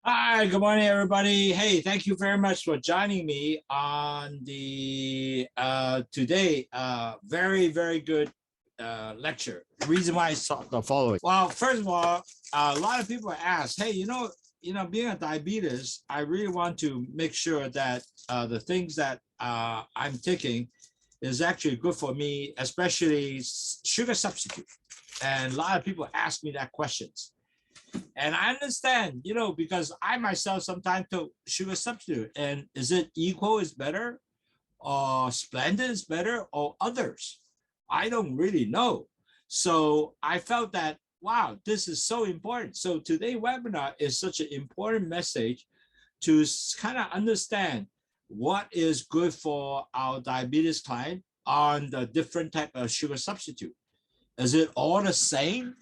Hi, good morning, everybody. Hey, thank you very much for joining me on the today very good lecture. The reason why I saw the following. Well, first of all, a lot of people ask, hey, being a diabetes, I really want to make sure that the things that I'm taking is actually good for me, especially sugar substitute. And a lot of people ask me that questions. And I understand, because I myself sometimes took sugar substitute. And is it equal is better, or Splenda is better, or others? I don't really know. So I felt that, wow, this is so important. So today's webinar is such an important message to kind of understand what is good for our diabetes client on the different type of sugar substitute. Is it all the same?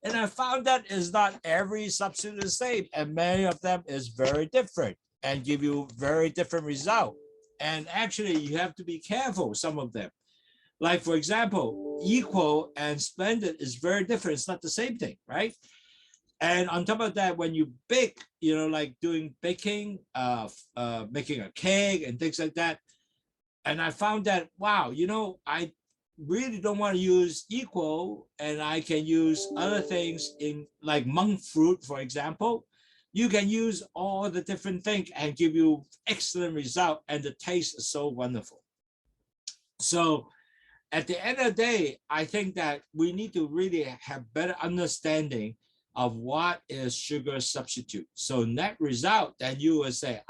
And I found that is not every substitute the same, and many of them is very different and give you very different result. And actually, you have to be careful, some of them. Like, for example, equal and splendid is very different. It's not the same thing, right? And on top of that, when you bake, like doing baking, making a cake and things like that. And I found that, wow, I really don't want to use equal, and I can use other things in like monk fruit, for example. You can use all the different things and give you excellent result, and the taste is so wonderful. So at the end of the day, I think that we need to really have better understanding of what is sugar substitute. So net result, then you will say,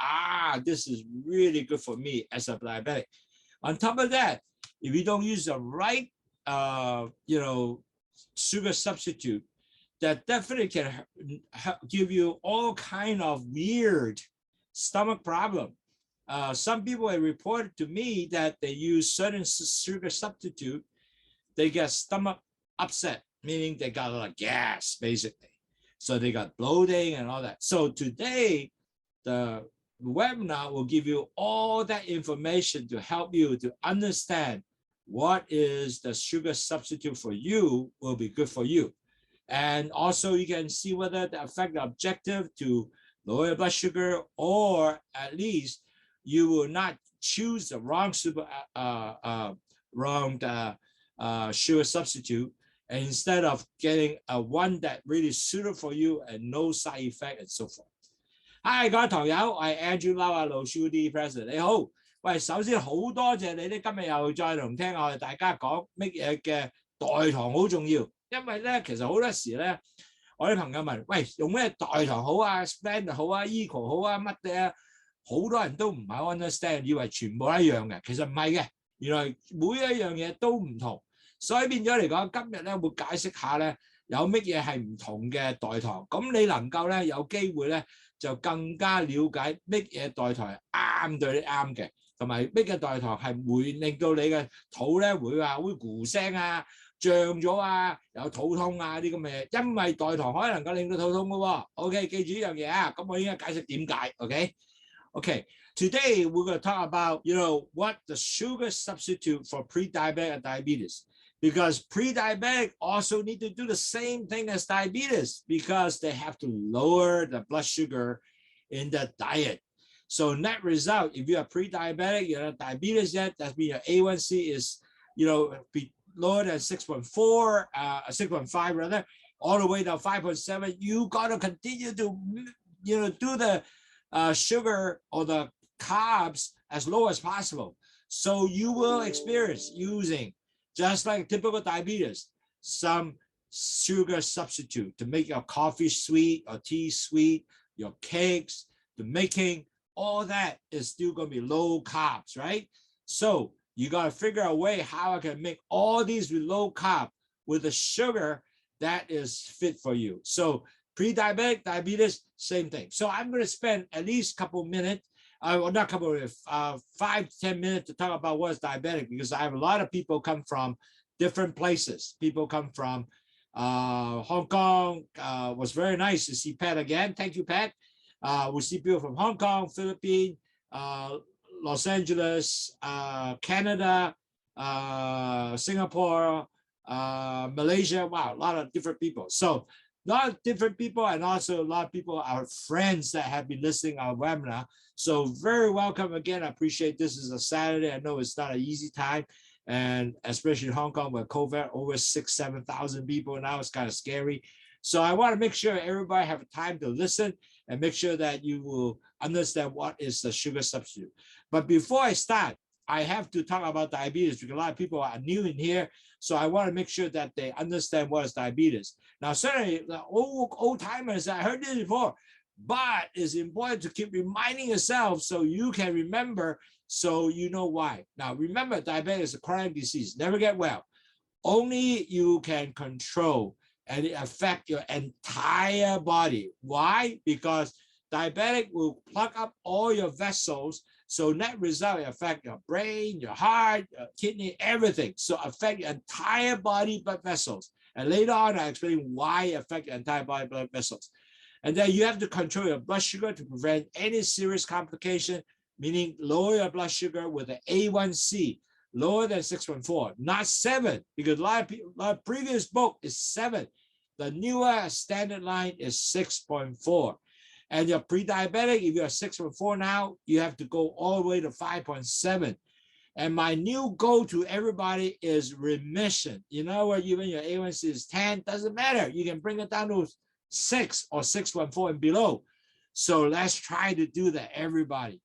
this is really good for me as a diabetic. On top of that, if you don't use the right, sugar substitute, that definitely can give you all kind of weird stomach problem. Some people have reported to me that they use certain sugar substitute, they get stomach upset, meaning they got a lot of gas, basically. So they got bloating and all that. So today, the webinar will give you all that information to help you to understand what is the sugar substitute for you will be good for you. And also you can see whether the affect the objective to lower your blood sugar, or at least you will not choose the wrong sugar substitute, and instead of getting a one that really suited for you and no side effect and so forth. Hi， 各位堂友，我係 Andrew Lau 啊，Lowsutea President， 你好。喂，首先好多謝你咧，今日又再同聽我哋大家講乜嘢嘅代糖好重要，因為咧其實好多時咧，我啲朋友問，喂，用咩代糖好啊 ，Splenda 好啊 ，Equal 好啊，乜嘅啊？好多人都唔係 understand， 以為全部一樣嘅，其實唔係嘅，原來每一樣嘢都唔同，所以變咗嚟講，今日咧會解釋下咧有乜嘢係唔同嘅代糖，咁你能夠咧有機會咧就更加了解乜嘢代糖啱對你啱嘅。同埋乜嘅代糖係會令到你嘅肚咧會話會咕聲啊、脹咗啊、有肚痛啊啲咁嘅嘢，因為代糖可以能夠令到肚痛嘅喎。OK， 記住呢樣嘢啊，咁我應該解釋點解。OK， today we're going to talk about what the sugar substitute for pre-diabetic diabetes, because pre-diabetic also need to do the same thing as diabetes because they have to lower the blood sugar in the diet. So net result, if you are pre-diabetic, you're not diabetes yet, that means your A1C is, be lower than 6.4, 6.5 rather, all the way down 5.7. You got to continue to, do the sugar or the carbs as low as possible. So you will experience using, just like typical diabetes, some sugar substitute to make your coffee sweet or tea sweet, your cakes, the making, all that is still going to be low carbs, right? So you got to figure out a way how I can make all these with low carb with a sugar that is fit for you. So pre-diabetic, diabetes, same thing. So I'm going to spend at least a couple minutes, well, not a couple of 5 to 10 minutes to talk about what is diabetic, because I have a lot of people come from different places. People come from Hong Kong. Was very nice to see Pat again. Thank you, Pat. We see people from Hong Kong, Philippines, Los Angeles, Canada, Singapore, Malaysia. Wow, a lot of different people. So lot of different people, and also a lot of people, our friends that have been listening to our webinar. So very welcome again. I appreciate this is a Saturday. I know it's not an easy time, and especially in Hong Kong where COVID, over 7,000 people now, it's kind of scary. So I want to make sure everybody have time to listen and make sure that you will understand what is the sugar substitute. But before I start, I have to talk about diabetes because a lot of people are new in here. So I want to make sure that they understand what is diabetes. Now, certainly the old timers, I heard this before, but it's important to keep reminding yourself so you can remember, so you know why. Now, remember, diabetes is a chronic disease, never get well. Only you can control, and it affects your entire body. Why? Because diabetic will plug up all your vessels. So net result, it affect your brain, your heart, your kidney, everything. So affect your entire body blood vessels. And later on, I explain why it affect your entire body blood vessels. And then you have to control your blood sugar to prevent any serious complication, meaning lower your blood sugar with an A1C, lower than 6.4, not 7, because a lot of people, a previous book is 7. The newer standard line is 6.4. And you're pre-diabetic, if you're 6.4 now, you have to go all the way to 5.7. And my new goal to everybody is remission. You know what, even your A1C is 10, doesn't matter. You can bring it down to 6 or 6.4 and below. So let's try to do that, everybody.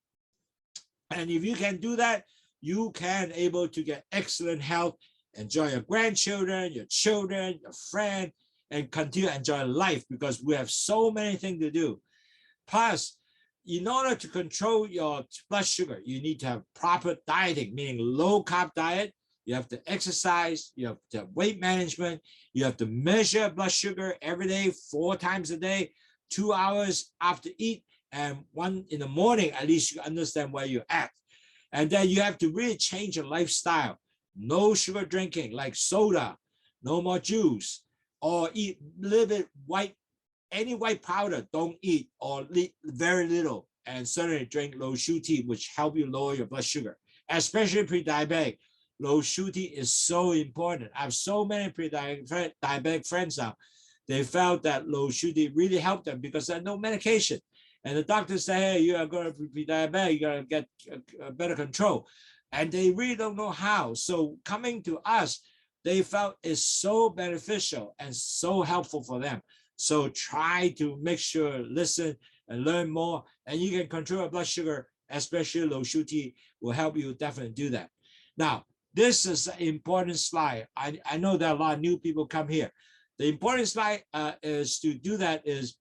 And if you can do that, you can able to get excellent health, enjoy your grandchildren, your children, your friend, and continue to enjoy life because we have so many things to do. Plus, in order to control your blood sugar, you need to have proper dieting, meaning low carb diet. You have to exercise, you have to have weight management, you have to measure blood sugar every day, 4 times a day, 2 hours after eat, and 1 in the morning, at least you understand where you're at. And then you have to really change your lifestyle. No sugar drinking like soda, no more juice, or eat a little bit white. Any white powder, don't eat, or very little, and certainly drink Lowsutea, which help you lower your blood sugar, especially pre-diabetic. Lowsutea is so important. I have so many pre-diabetic friends now. They felt that Lowsutea really helped them because there's no medication. And the doctor say, hey, you are going to be diabetic, you're going to get better control. And they really don't know how. So coming to us, they felt is so beneficial and so helpful for them. So try to make sure, listen and learn more, and you can control your blood sugar, especially Lowsutea will help you definitely do that. Now, this is an important slide. I know there are a lot of new people come here. The important slide is to do that is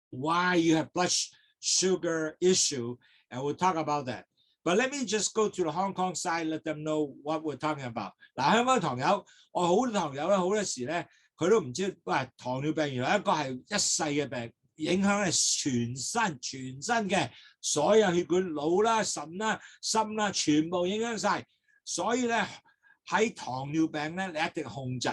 why you have blood sugar issue, and we'll talk about that. But let me just go to the Hong Kong side, let them know what we're talking about. 嗱，香港糖友，我好多糖友咧，好多時咧，佢都唔知，喂，糖尿病原來一個係一世嘅病，影響係全身嘅所有血管、腦啦、腎啦、心啦，全部影響晒。所以咧喺糖尿病咧，你一定控制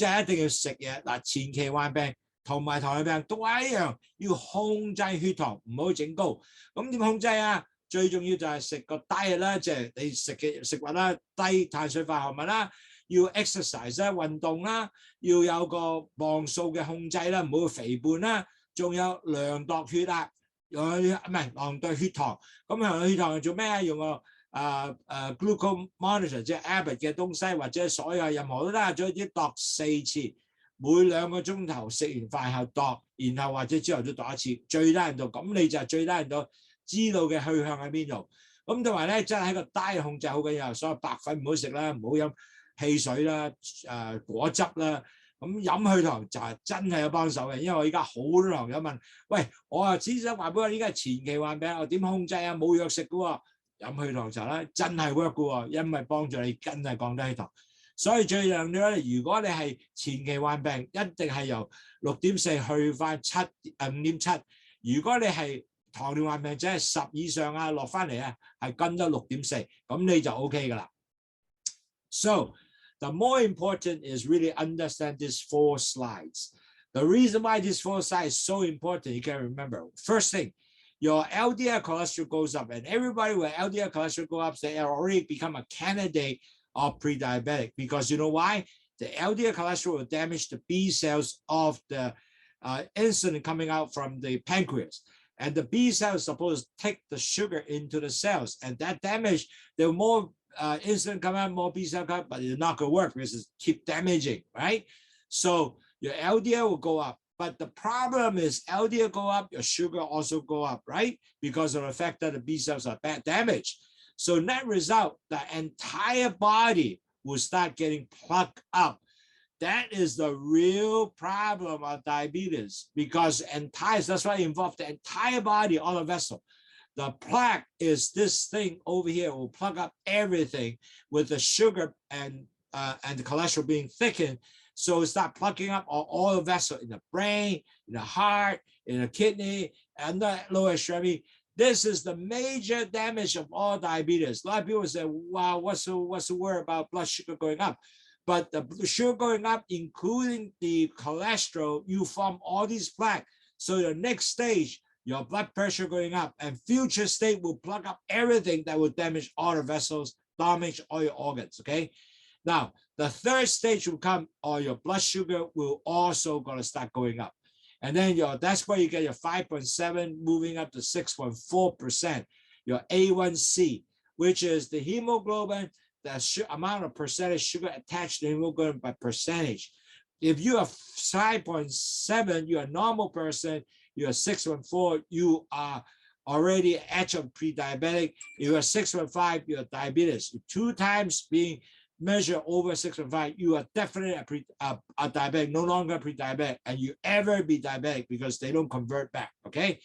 一定要食嘢。嗱，前期患病同埋糖尿病都係一樣，要控制血糖，唔好整高。咁點控制啊？最重要就係食個 diet 啦，即係你食嘅食物啦，低碳水化合物啦，要 exercise 啦，運動啦，要有個磅數嘅控制啦，唔好肥胖啦，仲有量度血壓，唔係量度血糖。咁量度血糖係做咩啊？用個glucose monitor 即係 Abbott 嘅東西，或者所有任何都得，總之度4次，每2個鐘頭食完飯後度，然後或者朝頭早度一次，最低限度，咁你就係最低限度知道嘅去向喺邊度。咁同埋咧，真係喺個 diet 控制好緊要，所有白粉唔好食啦，唔好飲汽水啦、果汁啦。咁飲去糖就係真係有幫手嘅，因為我而家好多糖友問，喂，我啊只想話俾我依家係前期患病，我點控制啊？冇藥食嘅喎，飲去糖茶啦，真係 work 嘅喎，因為幫助你真係降低血糖。所以最重要咧，如果你係前期患病，一定係由6.4去翻5.7。如果你係糖尿患病者係10以上啊，落翻嚟啊，係跟得6.4，咁你就 OK 噶啦。So the more important is really understand these 4 slides. The reason why these 4 slides is so important, you can remember. First thing, your LDL cholesterol goes up, and everybody with LDL cholesterol go up, they already become a candidate of pre-diabetic because you know why? the LDL cholesterol will damage the B cells of the insulin coming out from the pancreas. And the B cell is supposed to take the sugar into the cells. And that damage, the more insulin come out, more B cell come out, but it's not going to work because it keep damaging, right? So your LDL will go up. But the problem is LDL go up, your sugar also go up, right? Because of the fact that the B cells are damaged. So net result, the entire body will start getting plugged up. That is the real problem of diabetes, because that's why it involves the entire body, all the vessel. The plaque is this thing over here, will plug up everything with the sugar and the cholesterol being thickened. So it start plugging up all the vessels in the brain, in the heart, in the kidney, and the lower extremity. This is the major damage of all diabetes. A lot of people say, wow, what's the word about blood sugar going up? But the sugar going up, including the cholesterol, you form all these plaques. So your next stage, your blood pressure going up, and future state will plug up everything that will damage all the vessels, damage all your organs, okay? Now, the third stage will come, or your blood sugar will also going to start going up. And then that's where you get your 5.7 moving up to 6.4%, your A1C, which is the hemoglobin, the amount of percentage sugar attached to hemoglobin by percentage. If you are 5.7, you're a normal person. You're 6.4, you are already edge of pre-diabetic. If you're 6.5, you're diabetes. 2 times being measured over 6.5, you are definitely a diabetic, no longer pre-diabetic, and you ever be diabetic because they don't convert back, okay?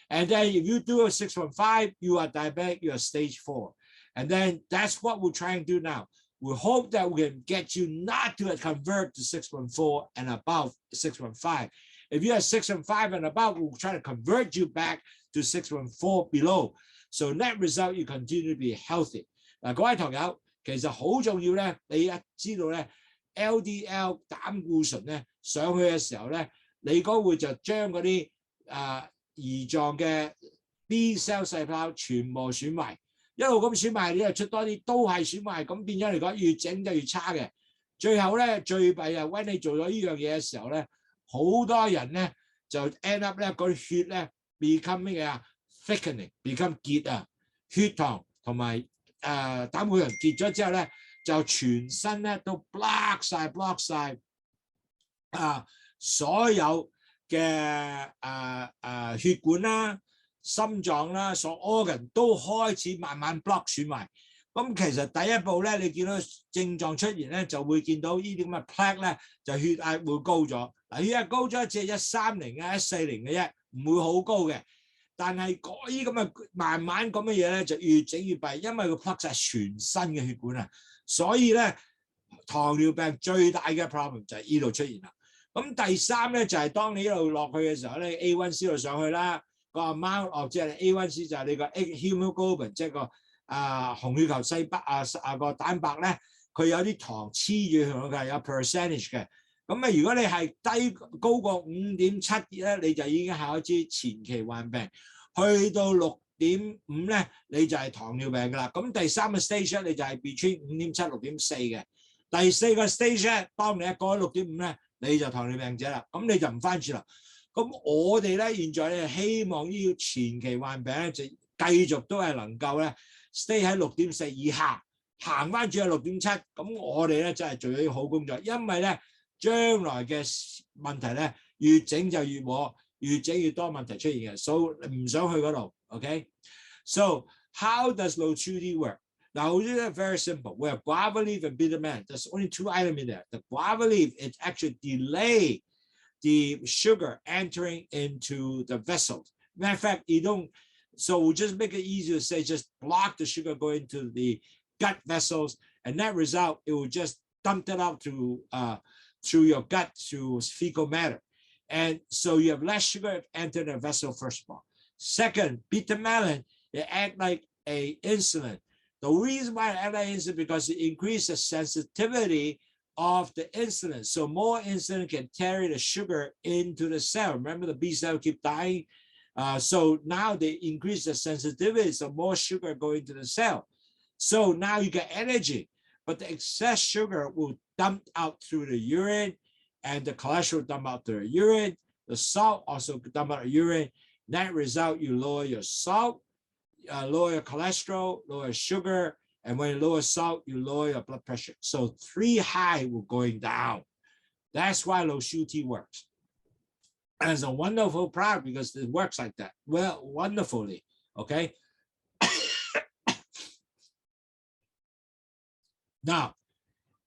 And then if you do a 6.5, you are diabetic, you are stage 4. And then that's what we're trying to do now. We hope that we can get you not to convert to 6.4 and above 6.5. If you are 6.5 and above, we'll try to convert you back to 6.4 below. So net result, you continue to be healthy. 嗱，各位朋友，其實好重要咧，你一知道咧 ，LDL 膽固醇咧上去嘅時候咧，你嗰會就將嗰啲胰臟嘅 B cell 細胞全部損壞。一路咁損壞，你又出多啲，都係損壞，咁變咗嚟講，越整就越差嘅。最後咧，最弊啊，when你做咗呢樣嘢嘅時候咧，好多人咧就 end up 咧嗰啲血咧 become 咩啊 thickening，become 結啊，血糖同埋膽固醇結咗之後咧，就全身咧都 block 晒所有嘅血管啦。心臟啦，所 organ 都開始慢慢 block 損壞。咁其實第一步咧，你見到症狀出現咧，就會見到呢啲咁嘅 plaque 咧，就血壓會高咗。嗱，血壓高咗只係130啊、140嘅啫，唔會好高嘅。但係嗰啲咁嘅慢慢咁嘅嘢咧，就越整越弊，因為佢 block 晒全身嘅血管啊。所以咧，糖尿病最大嘅 problem 就係呢度出現啦。咁第三咧就係當你一路落去嘅時候咧 ，A1C 度上去啦。個 amount of 即係 A1C 就係你個 hemoglobin， 即係個紅血球細胞個蛋白咧，佢有啲糖黐住佢嘅，有 percentage 嘅。咁啊，如果你係高過 5.7 咧，你就已經係開始前期患病；去到 6.5 咧，你就係糖尿病㗎啦。咁第三個 stage 咧，你就係 between 5.7、6.4 嘅。第四個 stage 咧，當你一過咗 6.5 咧，你就糖尿病者啦。咁你就唔翻轉啦。咁我哋咧現在咧希望呢個前期患病咧就繼續都係能夠咧 stay 喺 6.4 以下，行翻轉去 6.7， 咁我哋咧真係做咗啲好工作，因為咧將來嘅問題咧越整就越禍，越整越多問題出現嘅，所以唔想去嗰度。OK， so how does Lowsutea work? Now it's very simple. We have guava leaf and bitter melon. There's only 2 items in there. The guava leaf it actually delay the sugar entering into the vessels. Matter of fact, you don't, so we'll just make it easier to say, just block the sugar going to the gut vessels, and that result, it will just dump it out through your gut through fecal matter. And so you have less sugar enter the vessel, first of all. Second, bitter melon, it act like a insulin. The reason why it act like insulin because it increases the sensitivity of the insulin. So more insulin can carry the sugar into the cell. Remember the B cell keep dying? So now they increase the sensitivity, so more sugar going to the cell. So now you get energy. but the excess sugar will dump out through the urine, and the cholesterol dump out through the urine. The salt also dump out the urine. Net result, you lower your salt, lower your cholesterol, lower sugar, and when you lower salt, you lower your blood pressure. So 3 high will going down. That's why Lowsutea works. And it's a wonderful product because it works like that. Well, wonderfully, okay? Now,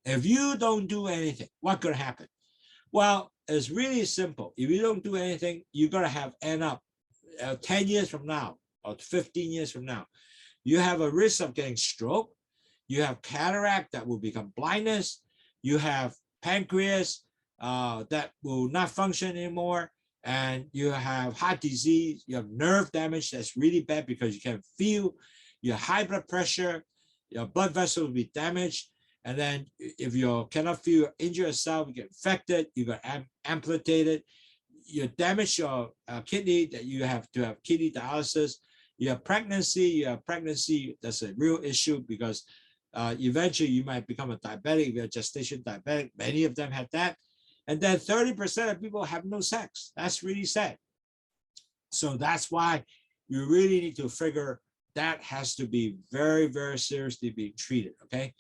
if you don't do anything, what could happen? Well, it's really simple. If you don't do anything, you're going to end up 10 years from now or 15 years from now. You have a risk of getting stroke. You have cataract that will become blindness. You have pancreas that will not function anymore. And you have heart disease. You have nerve damage that's really bad because you can't feel. You have high blood pressure. Your blood vessel will be damaged. And then if you cannot feel, injure yourself, you get infected, you get amputated, you damage your kidney, that you have to have kidney dialysis. You have pregnancy that's a real issue because eventually you might become a diabetic. If you're a gestation diabetic, many of them have that. And then 30% of people have no sex. That's really sad. So that's why you really need to figure that has to be very, very seriously being treated, okay?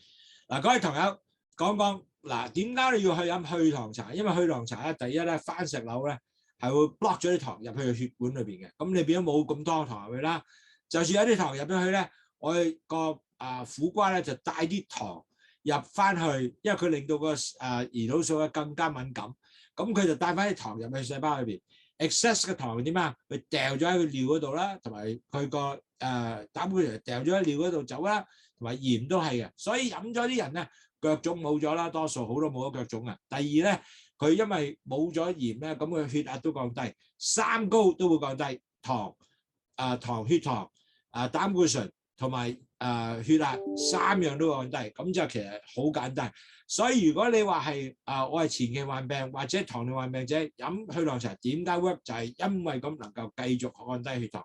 嗱，各位朋友講講嗱，點解你要去飲去糖茶？因為去糖茶咧，第一咧番石榴咧係會 block 咗啲糖入去血管裏邊嘅，咁你變咗冇咁多糖入去啦。就算有啲糖入咗去咧，我哋個苦瓜咧就帶啲糖入翻去，因為佢令到個胰島素咧更加敏感，咁佢就帶翻啲糖入去細胞裏邊。excess 嘅糖點啊？佢掉咗喺佢尿嗰度啦，同埋佢個膽固醇掉咗喺尿嗰度走啦。同埋鹽都係嘅，所以飲咗啲人咧腳腫冇咗啦，多數好多冇咗腳腫啊。第二咧，佢因為冇咗鹽咧，咁佢血壓都降低，三高都會降低，血糖、膽固醇同埋血壓3樣都降低，咁就其實好簡單。所以如果你話係我係前期患病或者糖尿患病者飲去糖茶點解 work 就係因為咁能夠繼續降低血糖。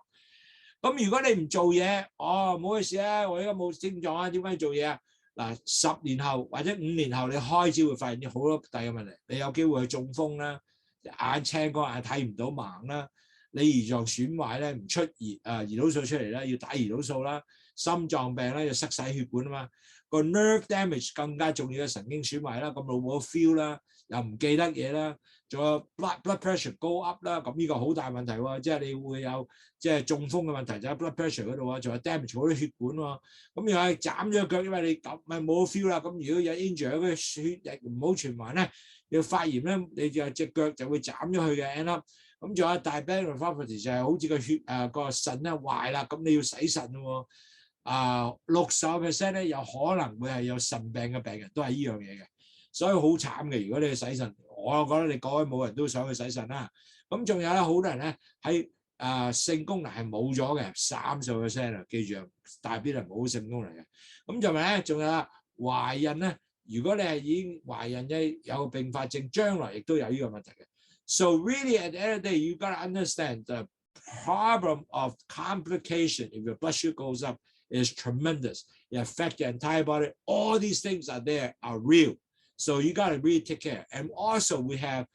咁如果你唔做嘢，唔好意思啊，我而家冇症狀啊，點解要做嘢啊？嗱，10年後或者5年後，你開始會發現好多第二個問題，你有機會去中風啦，眼青光眼睇唔到盲啦，你胰臟損壞咧唔出胰島素出嚟啦，要打胰島素啦，心臟病咧要塞晒血管啊嘛，個 nerve damage 更加重要嘅神經損壞啦，咁腦冇 feel 啦，又唔記得嘢啦。仲有 blood pressure go up 啦，咁呢個好大問題喎，即係你會有即係中風嘅問題就喺 blood pressure 嗰度啊，仲有 damage 好多血管喎，咁又係斬咗腳，因為你咁咪冇 feel 啦，咁如果有 injury 嗰啲血液唔好循環咧，要發炎咧，你就隻腳就會斬咗佢嘅 end up，咁仲有 diabetic neuropathy 就係好似個血個腎咧壞啦，咁你要洗腎喎，60% 咧有可能會係有腎病嘅病人都係呢樣嘢嘅，所以好慘嘅，如果你去洗腎。我覺得你各位冇人都想去洗腎啦。咁仲有咧，好多人咧喺性功能係冇咗嘅30%啊，記住啊，大邊係冇性功能嘅。咁仲咪咧，仲有啦，懷孕咧，如果你係已經懷孕嘅有併發症，將來亦都有呢個問題嘅。So really at the end of the day, you gotta understand the problem of complication if your blood sugar goes up is tremendous. It affects your entire body. All these things are real. So you got to really take care. And also we have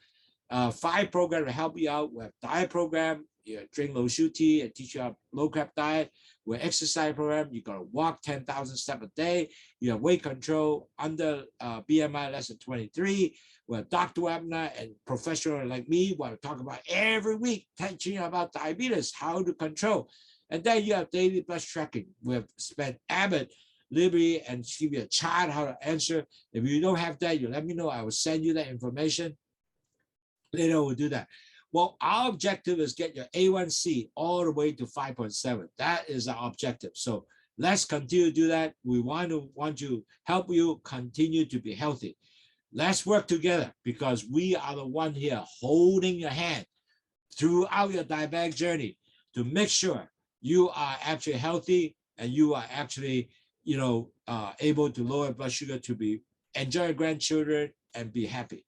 5 programs to help you out. We have diet program, you drink Lowsutea and teach you a low carb diet. We have exercise program, you got to walk 10,000 steps a day. You have weight control under BMI less than 23. We have Dr. Webner and professional like me want to talk about every week, teaching you about diabetes, how to control. And then you have daily blood tracking. We have spent Abbott, Liberty, and give you a chart how to answer. If you don't have that, you let me know. I will send you that information. Later we'll do that. Well, our objective is get your A1C all the way to 5.7. That is our objective. So let's continue to do that. We want to help you continue to be healthy. Let's work together because we are the one here holding your hand throughout your diabetic journey to make sure you are actually healthy and you are actually able to lower blood sugar to enjoy grandchildren and be happy.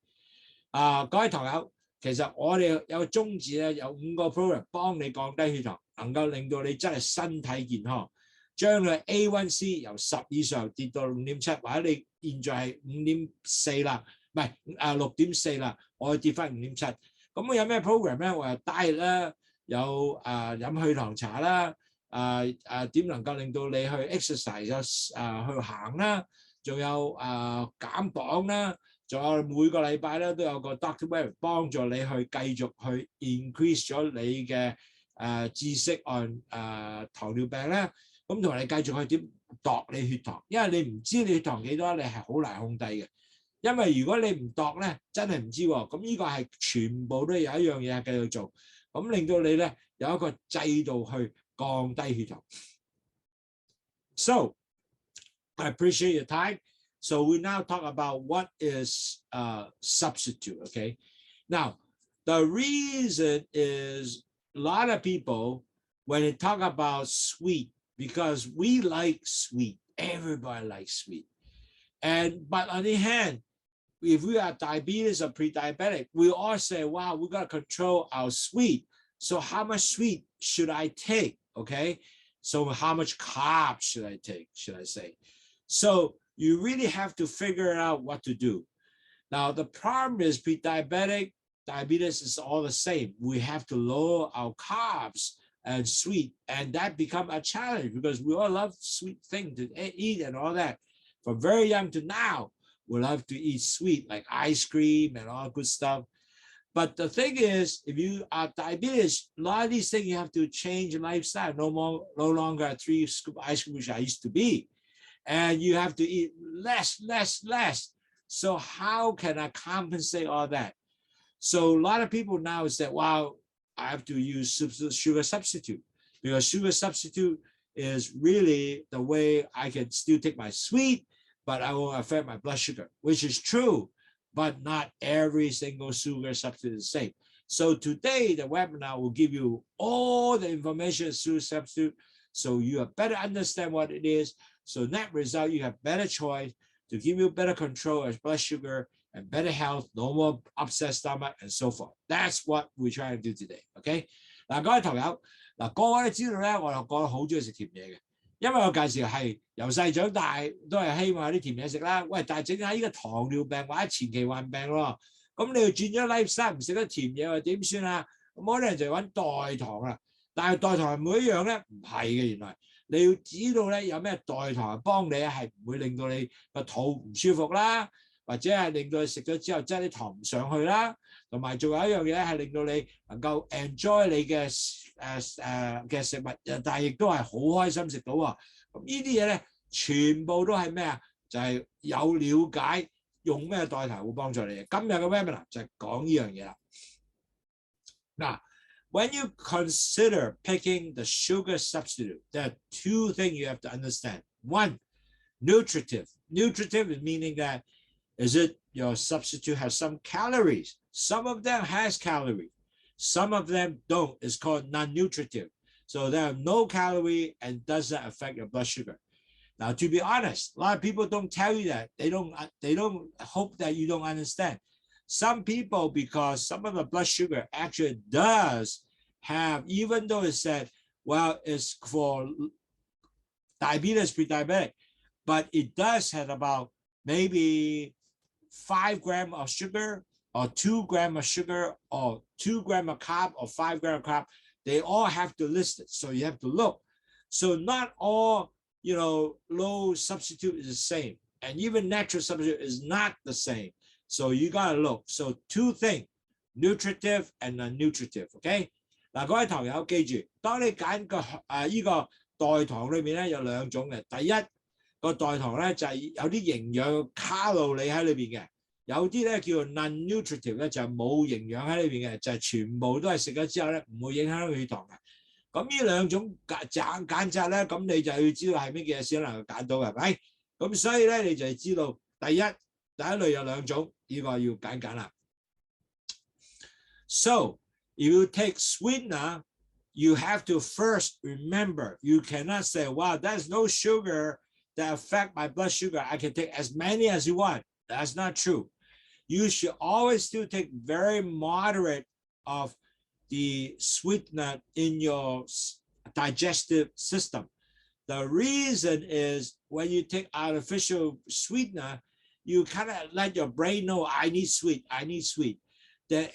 各位堂友，其實我哋有宗旨咧，有5個 program 幫你降低血糖，能夠令到你真係身體健康。將佢 A1C 由10以上跌到6.7，或者你現在係5.4啦，唔係6.4啦，我要跌翻5.7。咁我有咩 program 咧？我有 diet 啦，有飲去糖茶啦，點能夠令到你去 exercise 去行啦，仲有減磅啦，仲有每個禮拜咧都有個 Dr. Webb 幫助你去繼續去 increase 咗你嘅知識按糖尿病咧。咁同埋你繼續去點度你血糖，因為你唔知你血糖幾多，你係好難控制嘅。因為如果你唔度咧，真係唔知喎。咁呢個係全部都有一樣嘢係繼續做，咁令到你咧有一個制度去降低血糖。So I appreciate your time. So we now talk about what is substitute. Okay. Now the reason is a lot of people when they talk about sweet. Because we like sweet, everybody likes sweet. But on the hand, if we are diabetes or pre-diabetic, we all say, wow, we got to control our sweet. So how much sweet should I take? Okay. So how much carbs should I take, should I say? So you really have to figure out what to do. Now, the problem is pre-diabetic, diabetes is all the same. We have to lower our carbs and sweet, and that become a challenge because we all love sweet things to eat and all that. From very young to now, we love to eat sweet like ice cream and all good stuff. But the thing is, if you are diabetes, a lot of these things you have to change your lifestyle. No longer a 3-scoop ice cream, which I used to be, and you have to eat less. So how can I compensate all that? So a lot of people now say, wow, I have to use sugar substitute because sugar substitute is really the way I can still take my sweet, but I won't affect my blood sugar, which is true, but not every single sugar substitute is the same. So today, the webinar will give you all the information on sugar substitute so you better understand what it is. So net result, you have better choice to give you better control of blood sugar and better health, no more upset stomach, and so forth. That's what we're trying to do today. Okay? 嗱，各位朋友，嗱，各位都知道咧，我又個好中意食甜嘢嘅，因為我介紹係由細長大都係希望有啲甜嘢食啦。喂，但係整下呢個糖尿病或者前期患病咯，咁你又轉咗 lifestyle 唔食得甜嘢，點算啊？咁我啲人就揾代糖啦。但係代糖係每一樣咧唔係嘅，原來你要知道咧有咩代糖幫你係唔會令到你個肚唔舒服啦。或者係令到你食咗之後真係啲糖唔上去啦，同埋仲有一樣嘢係令到你能夠 enjoy 你嘅食物，但係亦都係好開心食到喎。咁呢啲嘢咧，全部都係咩啊？就係有了解用咩代糖會幫助你嘅。今日嘅 webinar 就係講呢樣嘢啦。嗱 ，when you consider picking the sugar substitute, there are two things you have to understand. One, nutritive. Nutritive is meaning that is it your substitute has some calories? Some of them has calories. Some of them don't. It's called non-nutritive. So they have no calorie and doesn't affect your blood sugar. Now, to be honest, a lot of people don't tell you that. They don't hope that you don't understand. Some people, because some of the blood sugar actually does have, even though it said, well, it's for diabetes, pre-diabetic, but it does have about maybe 5 grams of sugar or 2 grams of sugar or 2 grams of carb or 5 grams of carb. They all have to list it. So you have to look. So not all, low substitute is the same. And even natural substitute is not the same. So you got to look. So 2 things, nutritive and non-nutritive. Okay? 嗱，各位糖友記住，當你揀呢個代糖裏面咧有2種嘅。第一個代糖咧就係有啲營養卡路里喺裏邊嘅，有啲咧叫做 non-nutritive 咧就係冇營養喺裏邊嘅，就係全部都係食咗之後咧唔會影響血糖嘅。咁呢2種揀擇咧，咁你就要知道係乜嘢先能夠揀到，係咪？咁所以咧你就係知道第一類有2種，呢個要揀啦。So if you take sweetener, you have to first remember you cannot say, wow, there's no sugar that affect my blood sugar. I can take as many as you want. That's not true. You should always still take very moderate of the sweetener in your digestive system. The reason is when you take artificial sweetener, you kind of let your brain know, I need sweet. Then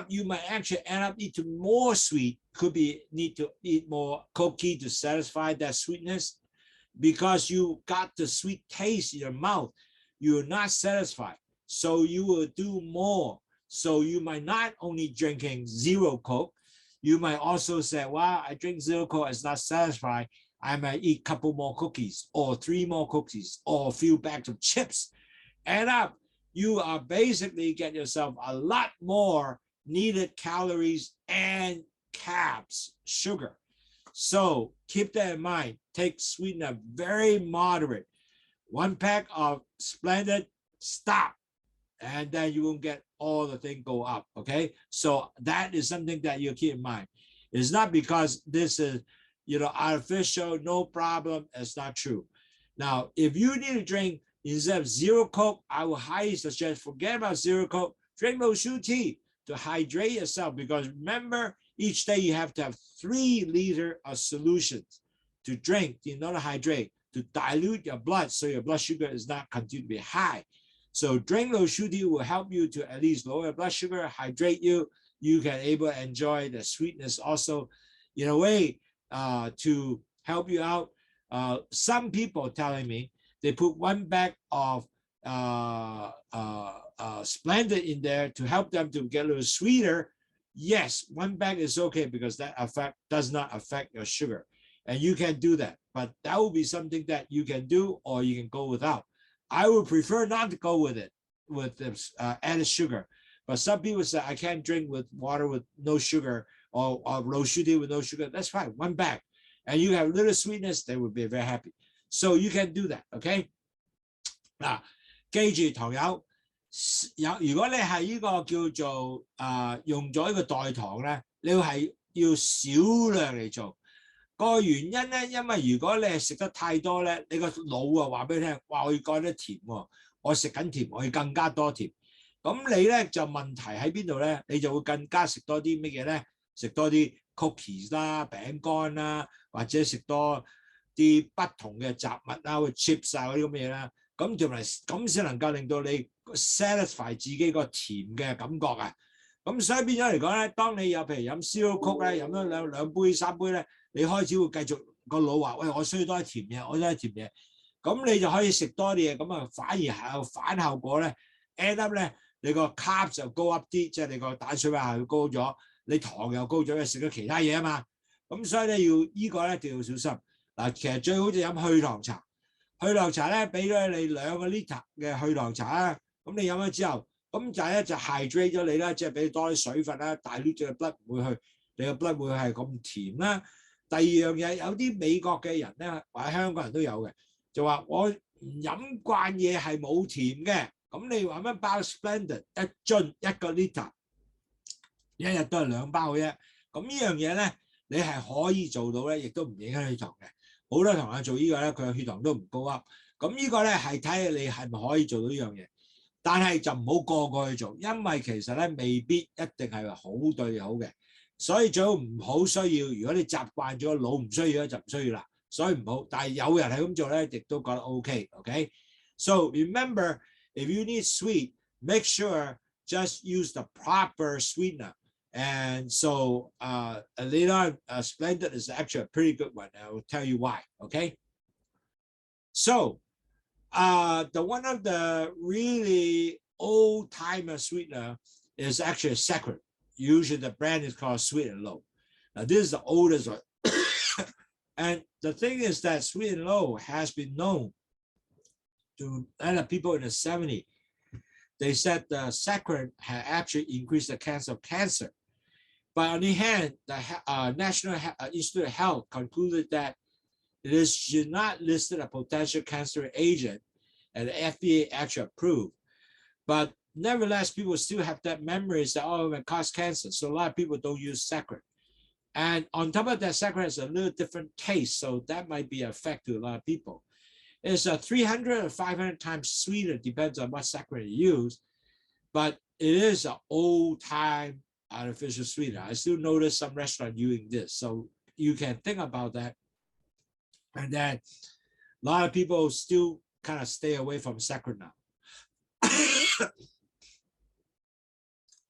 you might actually end up eating more sweet. Could be need to eat more cookie to satisfy that sweetness. Because you got the sweet taste in your mouth, you're not satisfied. So you will do more. So you might not only drinking zero Coke, you might also say, well, I drink zero Coke, it's not satisfied. I might eat a couple more cookies or 3 more cookies or a few bags of chips. End up, you are basically get yourself a lot more needed calories and carbs, sugar. So keep that in mind. Take sweetener very moderate. 1 pack of Splendid, stop. And then you won't get all the thing go up, okay? So that is something that you keep in mind. It's not because this is, artificial, no problem. It's not true. Now, if you need to drink, instead of zero Coke, I will highly suggest forget about zero Coke, drink Lowsutea to hydrate yourself, because remember, each day you have to have 3 liters of solutions to drink in order to hydrate, to dilute your blood so your blood sugar is not continue to be high. So drink Lowsutea will help you to at least lower your blood sugar, hydrate you. You can able to enjoy the sweetness also in a way to help you out. Some people telling me they put 1 bag of Splendid in there to help them to get a little sweeter. Yes, 1 bag is okay because that does not affect your sugar. And you can do that. But that will be something that you can do or you can go without. I would prefer not to go with it, with the added sugar. But some people say, I can't drink with water with no sugar or Lowsutea with no sugar. That's fine, 1 bag. And you have little sweetness, they would be very happy. So you can do that, okay? 嗱，記住糖友，如果你係呢個叫做用咗呢個代糖咧，你係要少量嚟做。個原因咧，因為如果你係食得太多咧，你個腦話俾你聽，哇！我要改得甜喎，我食緊甜，我要更加多甜。咁你咧就問題喺邊度咧？你就會更加食多啲乜嘢咧？食多啲 cookies 啦、餅乾啦，或者食多啲不同嘅雜物啦，好似 chips 啊嗰啲咁嘅嘢啦。咁先能夠令到你 satisfy 自己個甜嘅感覺啊。咁所以變咗嚟講咧，當你有譬如飲 cereal Coke 咧，飲咗兩杯3杯咧，你開始會繼續個腦話，喂，我需要多啲甜嘢，我需要甜嘢。咁你就可以食多啲嘢，咁啊反而係有反效果咧。end up 咧，你個 carb 就高 up 啲，即係你個碳水化合物高咗，你糖又高咗，因為食咗其他嘢啊嘛。咁所以咧呢個咧一定要小心。嗱，其實最好就飲去糖茶。去糖茶咧，俾咗你2個 liter 嘅去糖茶啦。咁你飲咗之後，咁就咧就 hydrate 咗你啦，即係俾多啲水分啦，大啲嘅 blood 唔會去，你個 blood 會係咁甜啦。第二樣嘢，有啲美國嘅人咧，或者香港人都有嘅，就話我唔飲慣嘢係冇甜嘅。咁你話乜包 Splendor 一樽1個 liter， 一日都係2包嘅啫。咁呢樣嘢咧，你係可以做到咧，亦都唔影響血糖嘅。好多同學做呢個咧，佢嘅血糖都唔高啊。咁呢個咧係睇下你係咪可以做到呢樣嘢，但係就唔好個個去做，因為其實咧未必一定係好對你好嘅。所以最好唔好需要。如果你習慣咗腦唔需要咧，就唔需要啦。所以唔好。但係有人係咁做咧，亦都覺得 OK。OK。So remember, if you need sweet, make sure just use the proper sweetener. And so later on, Splendid is actually a pretty good one. I will tell you why. Okay. So one of the really old timer sweetener is actually saccharin. Usually the brand is called Sweet and Low. Now this is the oldest one. And the thing is that Sweet and Low has been known to other people in the 70s. They said the saccharin had actually increased the chance of cancer. But on the hand, the National Institute of Health concluded that it is not listed a potential cancer agent, and the FDA actually approved. But nevertheless, people still have that memory that, oh, it may cause cancer. So a lot of people don't use saccharin. And on top of that, saccharin has a little different taste. So that might be an effect to a lot of people. It's 300 or 500 times sweeter, depends on what saccharin you use. But it is an old time artificial sweetener. I still notice some restaurants using this. So you can think about that. And then a lot of people still kind of stay away from saccharin now.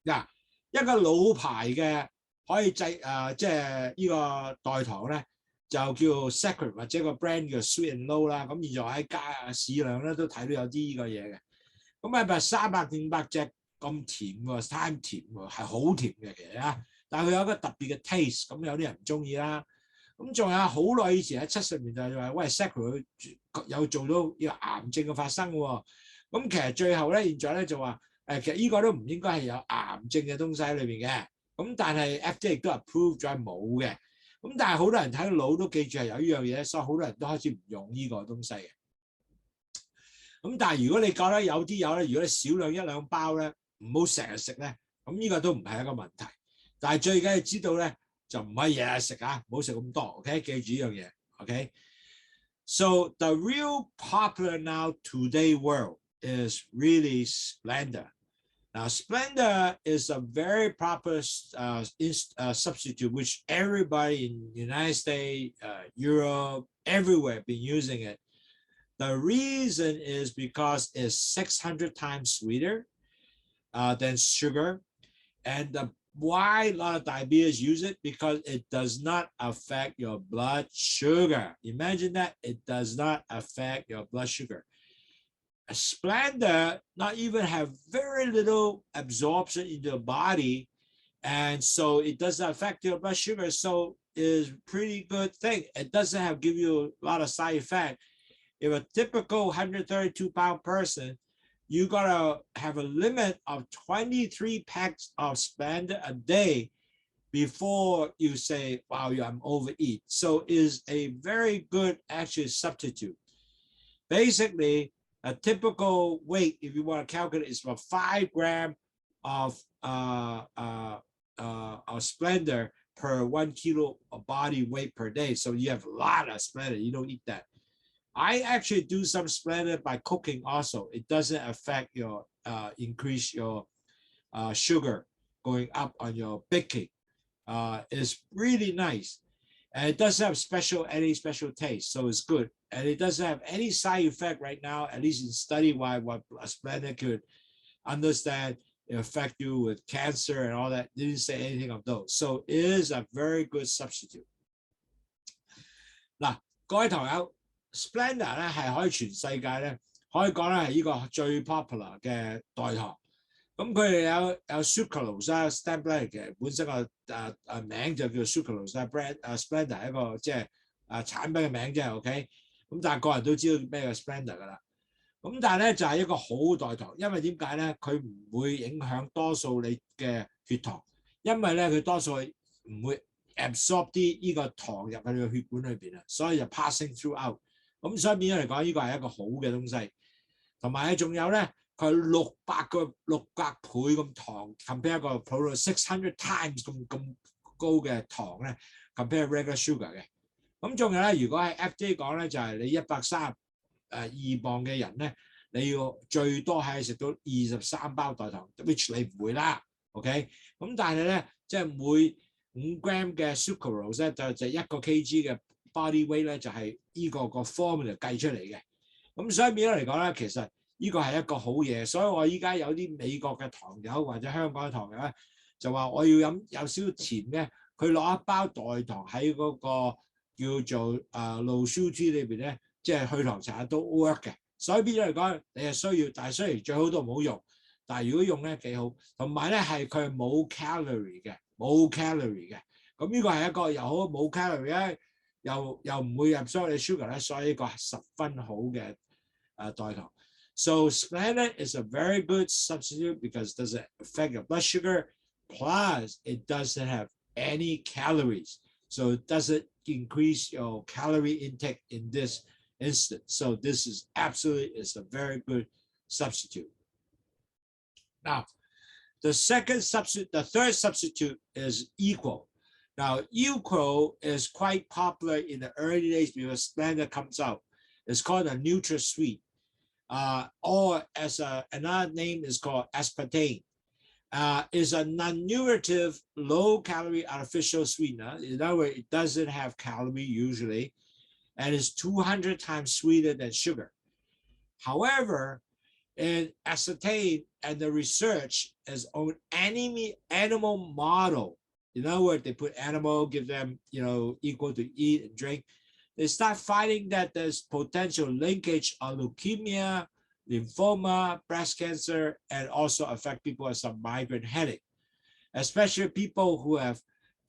嗱，一個老牌嘅可以即係呢個代糖咧，就叫 saccharin 或者個 brand 叫 Sweetener 啦。咁現在喺市量咧都睇到有啲呢個嘢嘅。咁係咪300、500隻咁甜喎？貪甜喎，係好甜嘅其實啊！但係佢有一個特別嘅 taste， 咁有啲人唔中意啦。咁仲有好耐以前喺70年代就話，喂 saccharin 有做到呢個癌症嘅發生喎。咁其實最後咧，現在咧就話其實呢個都唔應該係有癌症嘅東西喺裏邊嘅。咁但係 FDA 亦都 approve 咗係冇嘅。咁但係好多人睇到腦都記住係有呢樣嘢，所以好多人都開始唔用呢個東西嘅。咁但係如果你覺得有啲有咧，如果你少量1、2包咧，唔好成日食咧，咁呢個都唔係一個問題。但係最緊要知道咧，就唔可以日日食啊，唔好食咁多。OK， 記住呢樣嘢。OK。So the real popular now today world is really Splenda. Now Splenda is a very popular substitute which everybody in the United States, Europe, everywhere have been using it. The reason is because it's 600 times sweeter than sugar. And why a lot of diabetes use it? Because it does not affect your blood sugar. Imagine that, it does not affect your blood sugar. Splenda not even have very little absorption into the body, and so it doesn't affect your blood sugar. So it's a pretty good thing. It doesn't give you a lot of side effect. If a typical 132-pound person, you gotta have a limit of 23 packs of Splenda a day before you say, wow, I'm overeat. So is a very good actually substitute. Basically, a typical weight, if you want to calculate, is about 5 grams of Splenda per 1 kilo of body weight per day. So you have a lot of Splenda. You don't eat that. I actually do some Splenda by cooking also. It doesn't affect your increase your sugar going up on your baking. It's really nice. And it doesn't have any special taste, so it's good. And it doesn't have any side effect right now, at least in study-wise, what Splenda could understand it affect you with cancer and all that. Didn't say anything of those. So it is a very good substitute. 嗱，各位堂友 ，Splenda 咧係可以全世界咧可以講咧係呢個最 popular 嘅代糖。咁佢哋有 sucralose 啦 ，Splenda 嘅本身個名就叫 sucralose 啦 ，Splenda 係一個即係產品嘅名啫 ，OK。咁但係個人都知道咩叫 Splenda 㗎啦。咁但係咧就係一個好代糖，因為點解咧？佢唔會影響多數你嘅血糖，因為咧佢多數唔會 absorb 啲呢個糖入去你嘅血管裏邊啊，所以就 passing through out。咁所以變咗嚟講，呢個係一個好嘅東西。同埋仲有咧，佢600倍咁糖 ，compare 一個普通600 times 咁高嘅糖咧 ，compare regular sugar 嘅。咁仲有咧，如果喺 FDA 講咧，就係你132磅嘅人咧，你要最多係食到23包代糖 ，which 你唔會啦 ，OK？ 咁但係咧，即係每5 gram 嘅 sucralose 咧，就1個 kg 嘅 body weight 咧，就係呢個 formula 計出嚟嘅。咁所以變咗嚟講咧，其實呢個係一個好嘢。所以我依家有啲美國嘅糖友或者香港嘅糖友咧，就話我要飲有少少甜嘅，佢攞一包代糖喺嗰個叫做Lowsutea裏邊咧。即係去糖茶都 work 嘅，所以變咗嚟講，你係需要，但係雖然最好都唔好用，但係如果用咧幾好，同埋咧係佢係冇 calorie 嘅，冇 calorie 嘅，咁呢個係一個又好冇 calorie 咧，又唔會absorb你 sugar 咧，所以呢個係十分好嘅代糖。So Splenda is a very good substitute because it doesn't affect your blood sugar, plus it doesn't have any calories, so it doesn't increase your calorie intake in this instant. So this is absolutely a very good substitute. Now, the third substitute is equal. Now, equal is quite popular in the early days because Splenda comes out. It's called a NutraSweet, or as another name is called aspartame. Is a non-nutritive, low-calorie artificial sweetener. In other words, it doesn't have calorie usually. and is 200 times sweeter than sugar. However, in ascertained and the research is on animal model. In other words, they put animal, give them, equal to eat and drink. They start finding that there's potential linkage of leukemia, lymphoma, breast cancer, and also affect people with some migraine headache, especially people who have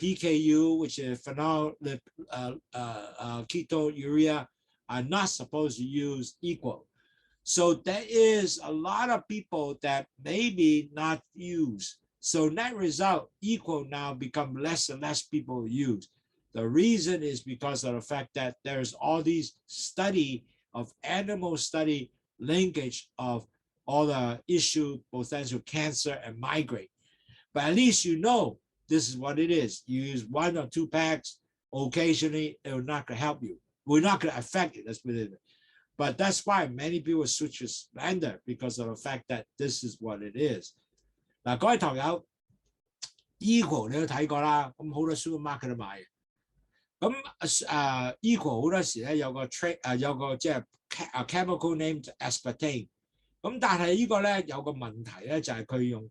PKU, which is ketonuria, are not supposed to use equal. So there is a lot of people that maybe not use. So net result, equal now become less and less people use. The reason is because of the fact that there's all these study of animal study linkage of all the issue, potential cancer and migraine. But at least this is what it is. You use 1 or 2 packs occasionally, it will not going to help you. We're not going to affect it, let's put it. But that's why many people switch to Splenda because of the fact that this is what it is. 嗱，各位堂友 ，Equal 你都睇過啦，咁好多 supermarket 都買嘅。咁Equal 好多時咧有個即係chemical name aspartame。咁但係呢個咧有個問題咧就係佢用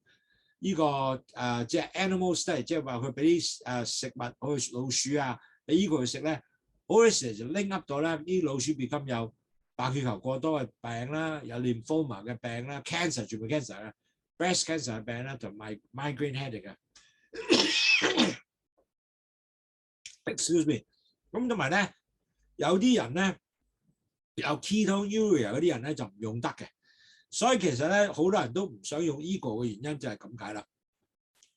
呢個即係 animal study， 即係話佢俾啲食物好似老鼠啊，俾Equal去食咧，好多時就拎up 到咧啲老鼠become有白血球過多嘅病啦，有 lymphoma 嘅病啦 ，cancer 全部 cancer 啦 ，breast cancer 嘅病啦，同埋 migraine headache 嘅。Excuse me。咁同埋咧，有啲人咧有 ketonuria 嗰啲人咧就唔用得嘅，所以其實咧好多人都唔想用 Equal 嘅原因就係咁解啦。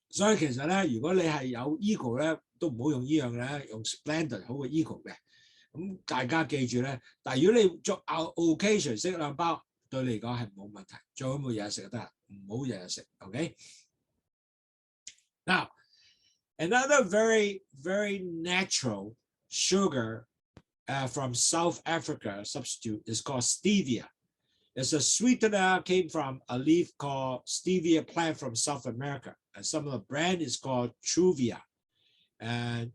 所以其實咧，如果你係有 Equal 咧，都唔好用呢樣咧，用 Splendor 好過 Equal 嘅。咁大家記住咧，但係如果你做 occasion 食2包，對你嚟講係冇問題，最好冇日日食就得啦，唔好日日食。OK。Now, another very, very natural sugar from South Africa substitute is called Stevia. It's a sweetener came from a leaf called Stevia plant from South America. And some of the brand is called Truvia. And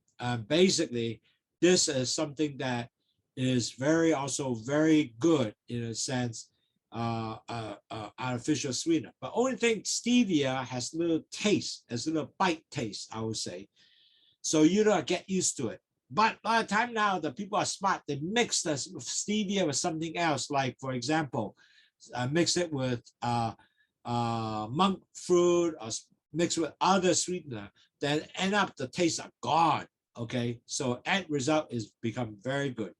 basically, this is something that is also very good in a sense, artificial sweetener. But only thing, Stevia has a little taste, has a little bite taste, I would say. So you don't get used to it. But by the time now, the people are smart. They mix the Stevia with something else, like for example, mix it with monk fruit or mix with other sweetener. Then end up the taste are gone. Okay, so end result is become very good,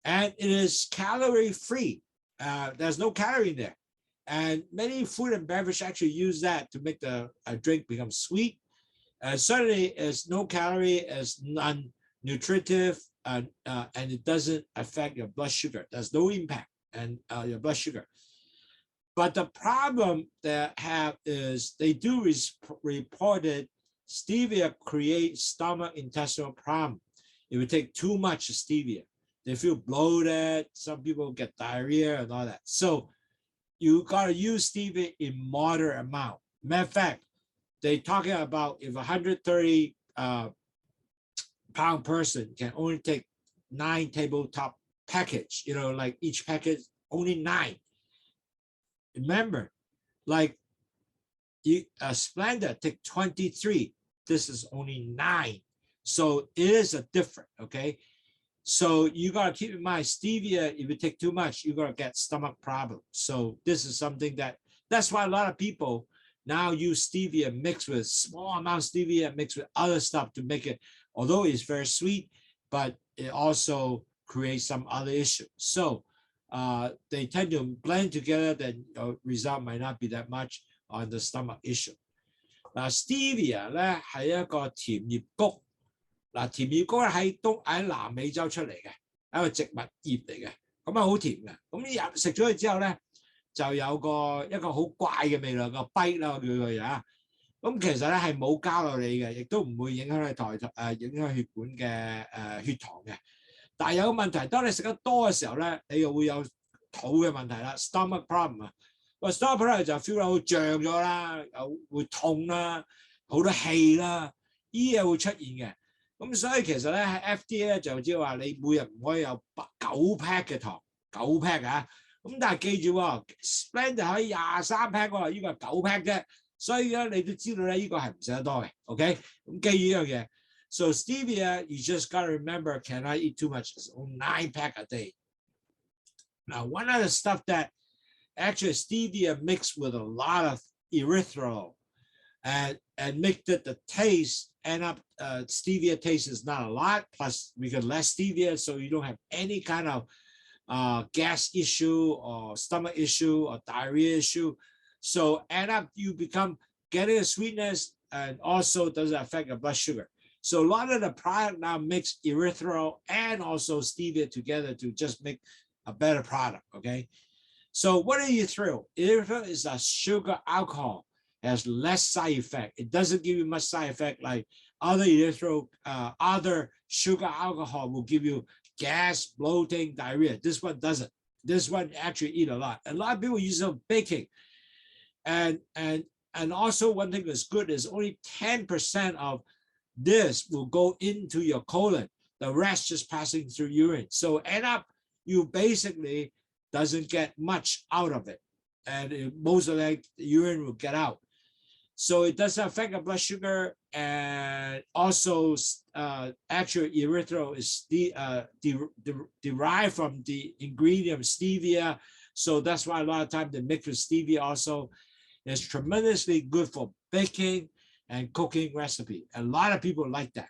and it is calorie free. There's no calorie in there, and many food and beverage actually use that to make the drink become sweet. Certainly, it's no calorie, it's non-nutritive, and it doesn't affect your blood sugar. There's no impact on your blood sugar. But the problem they have is they do reported Stevia creates stomach intestinal problem. If you take too much Stevia, they feel bloated. Some people get diarrhea and all that. So you gotta use Stevia in moderate amount. Matter of fact, they talking about if 130 pound person can only take 9 tabletop package, like each package only 9. Remember, like Splenda take 23. This is only 9. So it is a different, okay? So you got to keep in mind, Stevia, if you take too much, you're going to get stomach problems. So this is something that's why a lot of people now use Stevia mixed with small amount of Stevia mixed with other stuff to make it, although it's very sweet, but it also creates some other issues. So they tend to blend together, then the result might not be that much on the stomach issue. Stevia 咧係一個甜葉菊，甜葉菊喺南美洲出嚟嘅，係一個植物葉嚟嘅，咁好甜嘅。咁食咗佢之後咧，就有一個好怪嘅味道，個 bite 啦，我叫佢啊。咁其實咧係冇加落你嘅，亦都唔會影響你影響血管嘅血糖嘅。但係有個問題，當你食得多嘅時候咧，你又會有肚嘅問題啦 ，stomach problem 啊。stomach problem 就 feel 到好脹咗啦，又會痛啦，好多氣啦，呢嘢會出現嘅。咁所以其實咧喺 FDA 咧就即係話你每日唔可以有9 pack 嘅糖，9 pack 啊。咁但係記住喎 ，Splenda 可以23 pack 喎，呢個係9 pack 啫。所以咧你都知道咧，呢個係唔食得多嘅。OK， 咁記住呢樣嘢。So Stevia, you just gotta remember, cannot eat too much. It's only 9 pack a day. Now, one of the stuff that actually Stevia mixed with a lot of erythritol and make the taste end up Stevia taste is not a lot. Plus, we got less Stevia, so you don't have any kind of gas issue or stomach issue or diarrhea issue. So end up you become getting a sweetness and also doesn't affect your blood sugar. So a lot of the product now mix erythritol and also stevia together to just make a better product, okay? So what are erythritol? Erythritol is a sugar alcohol. It has less side effect. It doesn't give you much side effect like other erythritol, other sugar alcohol will give you gas, bloating, diarrhea. This one doesn't. This one actually eat a lot. A lot of people use it for baking. And also one thing that's good is only 10% of this will go into your colon. The rest just passing through urine. So end up you basically doesn't get much out of it. And most of the urine will get out. So it doesn't affect the blood sugar. And also actually erythritol is derived from the ingredient stevia. So that's why a lot of times they mix with stevia also. It's tremendously good for baking and cooking recipe. A lot of people like that.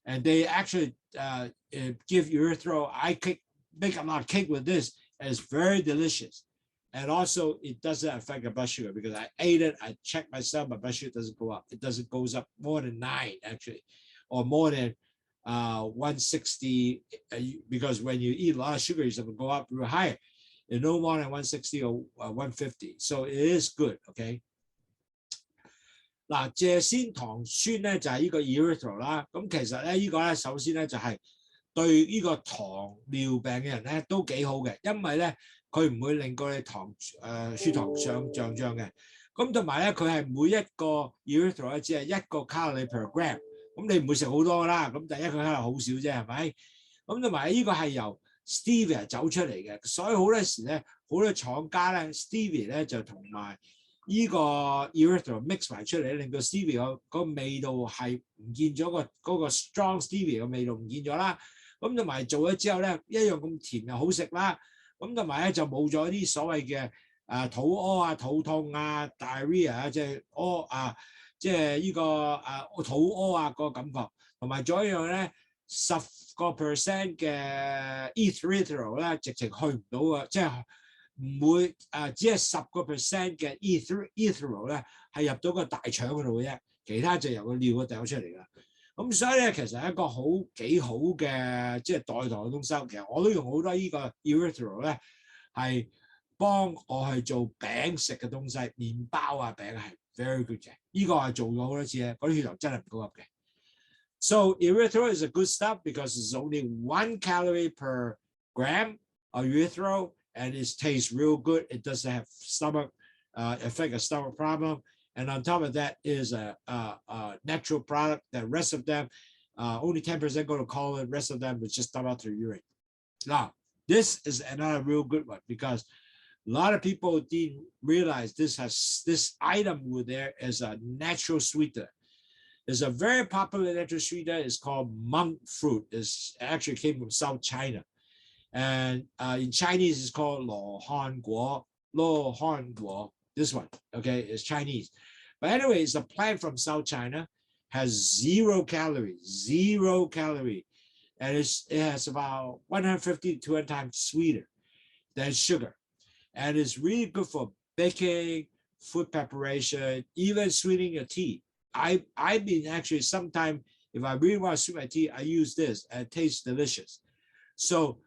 And they actually give erythritol. I make a lot of cake with this, and it's very delicious. And also, it doesn't affect the blood sugar because I ate it. I checked myself, my blood sugar doesn't go up. It doesn't go up more than 9, actually, or more than 160. Because when you eat a lot of sugar, it's going to go up real higher. It's no more than 160 or 150. So it is good, okay? 嗱，蔗酰糖酸咧就係呢個 erythritol 啦。咁其實咧呢個咧首先咧就係對呢個糖尿病嘅人咧都幾好嘅，因為咧佢唔會令到你血糖上漲嘅。咁同埋咧佢係每一個 erythritol 咧只係1個 calorie per gram。咁你唔會食好多啦。咁第一個 calorie 好少啫，係咪？咁同埋呢個係由 Stevia 走出嚟嘅，所以好多時咧好多廠家咧 Stevia 咧就同埋呢個 erythritol mix 埋出嚟，令到 stevia 個味道係唔見咗嗰個 strong stevia 嘅味道唔見咗啦。咁同埋做咗之後咧，一樣咁甜又好食啦。咁同埋咧就冇咗啲所謂嘅肚屙啊、肚痛啊、diarrhea 啊，即係即係呢個肚屙啊個感覺。同埋仲有一樣咧，10% 嘅 erythritol 咧，直情去唔到啊，即係。唔會只係10% 嘅 erythritol 咧係入到個大腸嗰度嘅啫，其他就由個尿嗰掉出嚟啦。咁所以咧其實係一個幾好嘅即係代糖嘅東西。其實我都用好多呢個 erythritol 咧係幫我去做餅食嘅東西，麵包啊餅係 very good 嘅。呢個係做咗好多次咧，嗰啲血糖真係唔高級嘅。So erythritol is a good stuff because it's only 1 calorie per gram of erythritol. And it tastes real good. It doesn't have affect a stomach problem. And on top of that is a natural product. The rest of them, only 10% go to colon. The rest of them is just dump out through urine. Now, this is another real good one because a lot of people didn't realize this item with there is a natural sweetener. It's a very popular natural sweetener. It's called monk fruit. It actually came from South China. And in Chinese, it's called 羅漢果. This one, okay, is Chinese. But anyway, it's a plant from South China, has 0 calories, and it has about 150 to 200 times sweeter than sugar. And it's really good for baking, food preparation, even sweetening your tea. I've been actually sometimes, if I really want to sweeten my tea, I use this, and it tastes delicious. So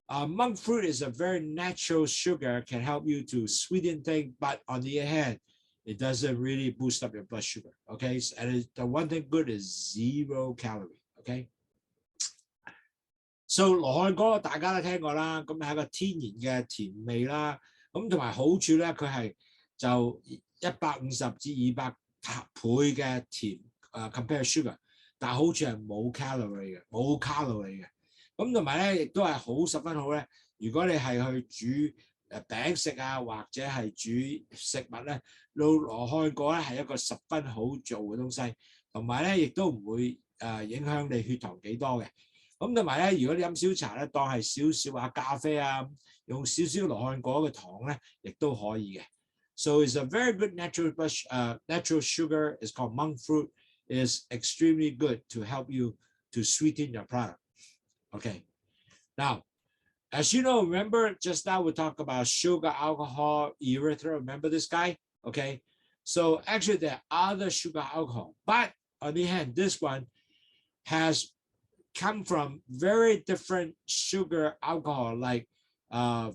monk fruit is a very natural sugar, can help you to sweeten things, but on the other hand, it doesn't really boost up your blood sugar, okay? And the one thing good is 0 calorie, okay? So 羅漢果大家都聽過啦，咁係一個天然嘅甜味啦，咁同埋好處咧，佢係就150至200倍嘅甜compared to sugar，但係好似係冇 calorie 嘅，冇 calorie 嘅。咁同埋咧，亦都係好十分好咧。如果你係去煮餅食啊，或者係煮食物咧，羅漢果咧係一個十分好做嘅東西，同埋咧亦都唔會影響你血糖幾多嘅。咁同埋咧，如果你飲小茶咧，當係少少咖啡啊，用少少羅漢果嘅糖咧，亦都可以嘅。So it's a very good natural sugar. It's called monk fruit. Is extremely good to help you to sweeten your product. Okay. Now, as you know, remember just now we talked about sugar, alcohol, erythritol. Remember this guy? Okay. So actually there are other sugar alcohol, but on the hand, this one has come from very different sugar alcohol, like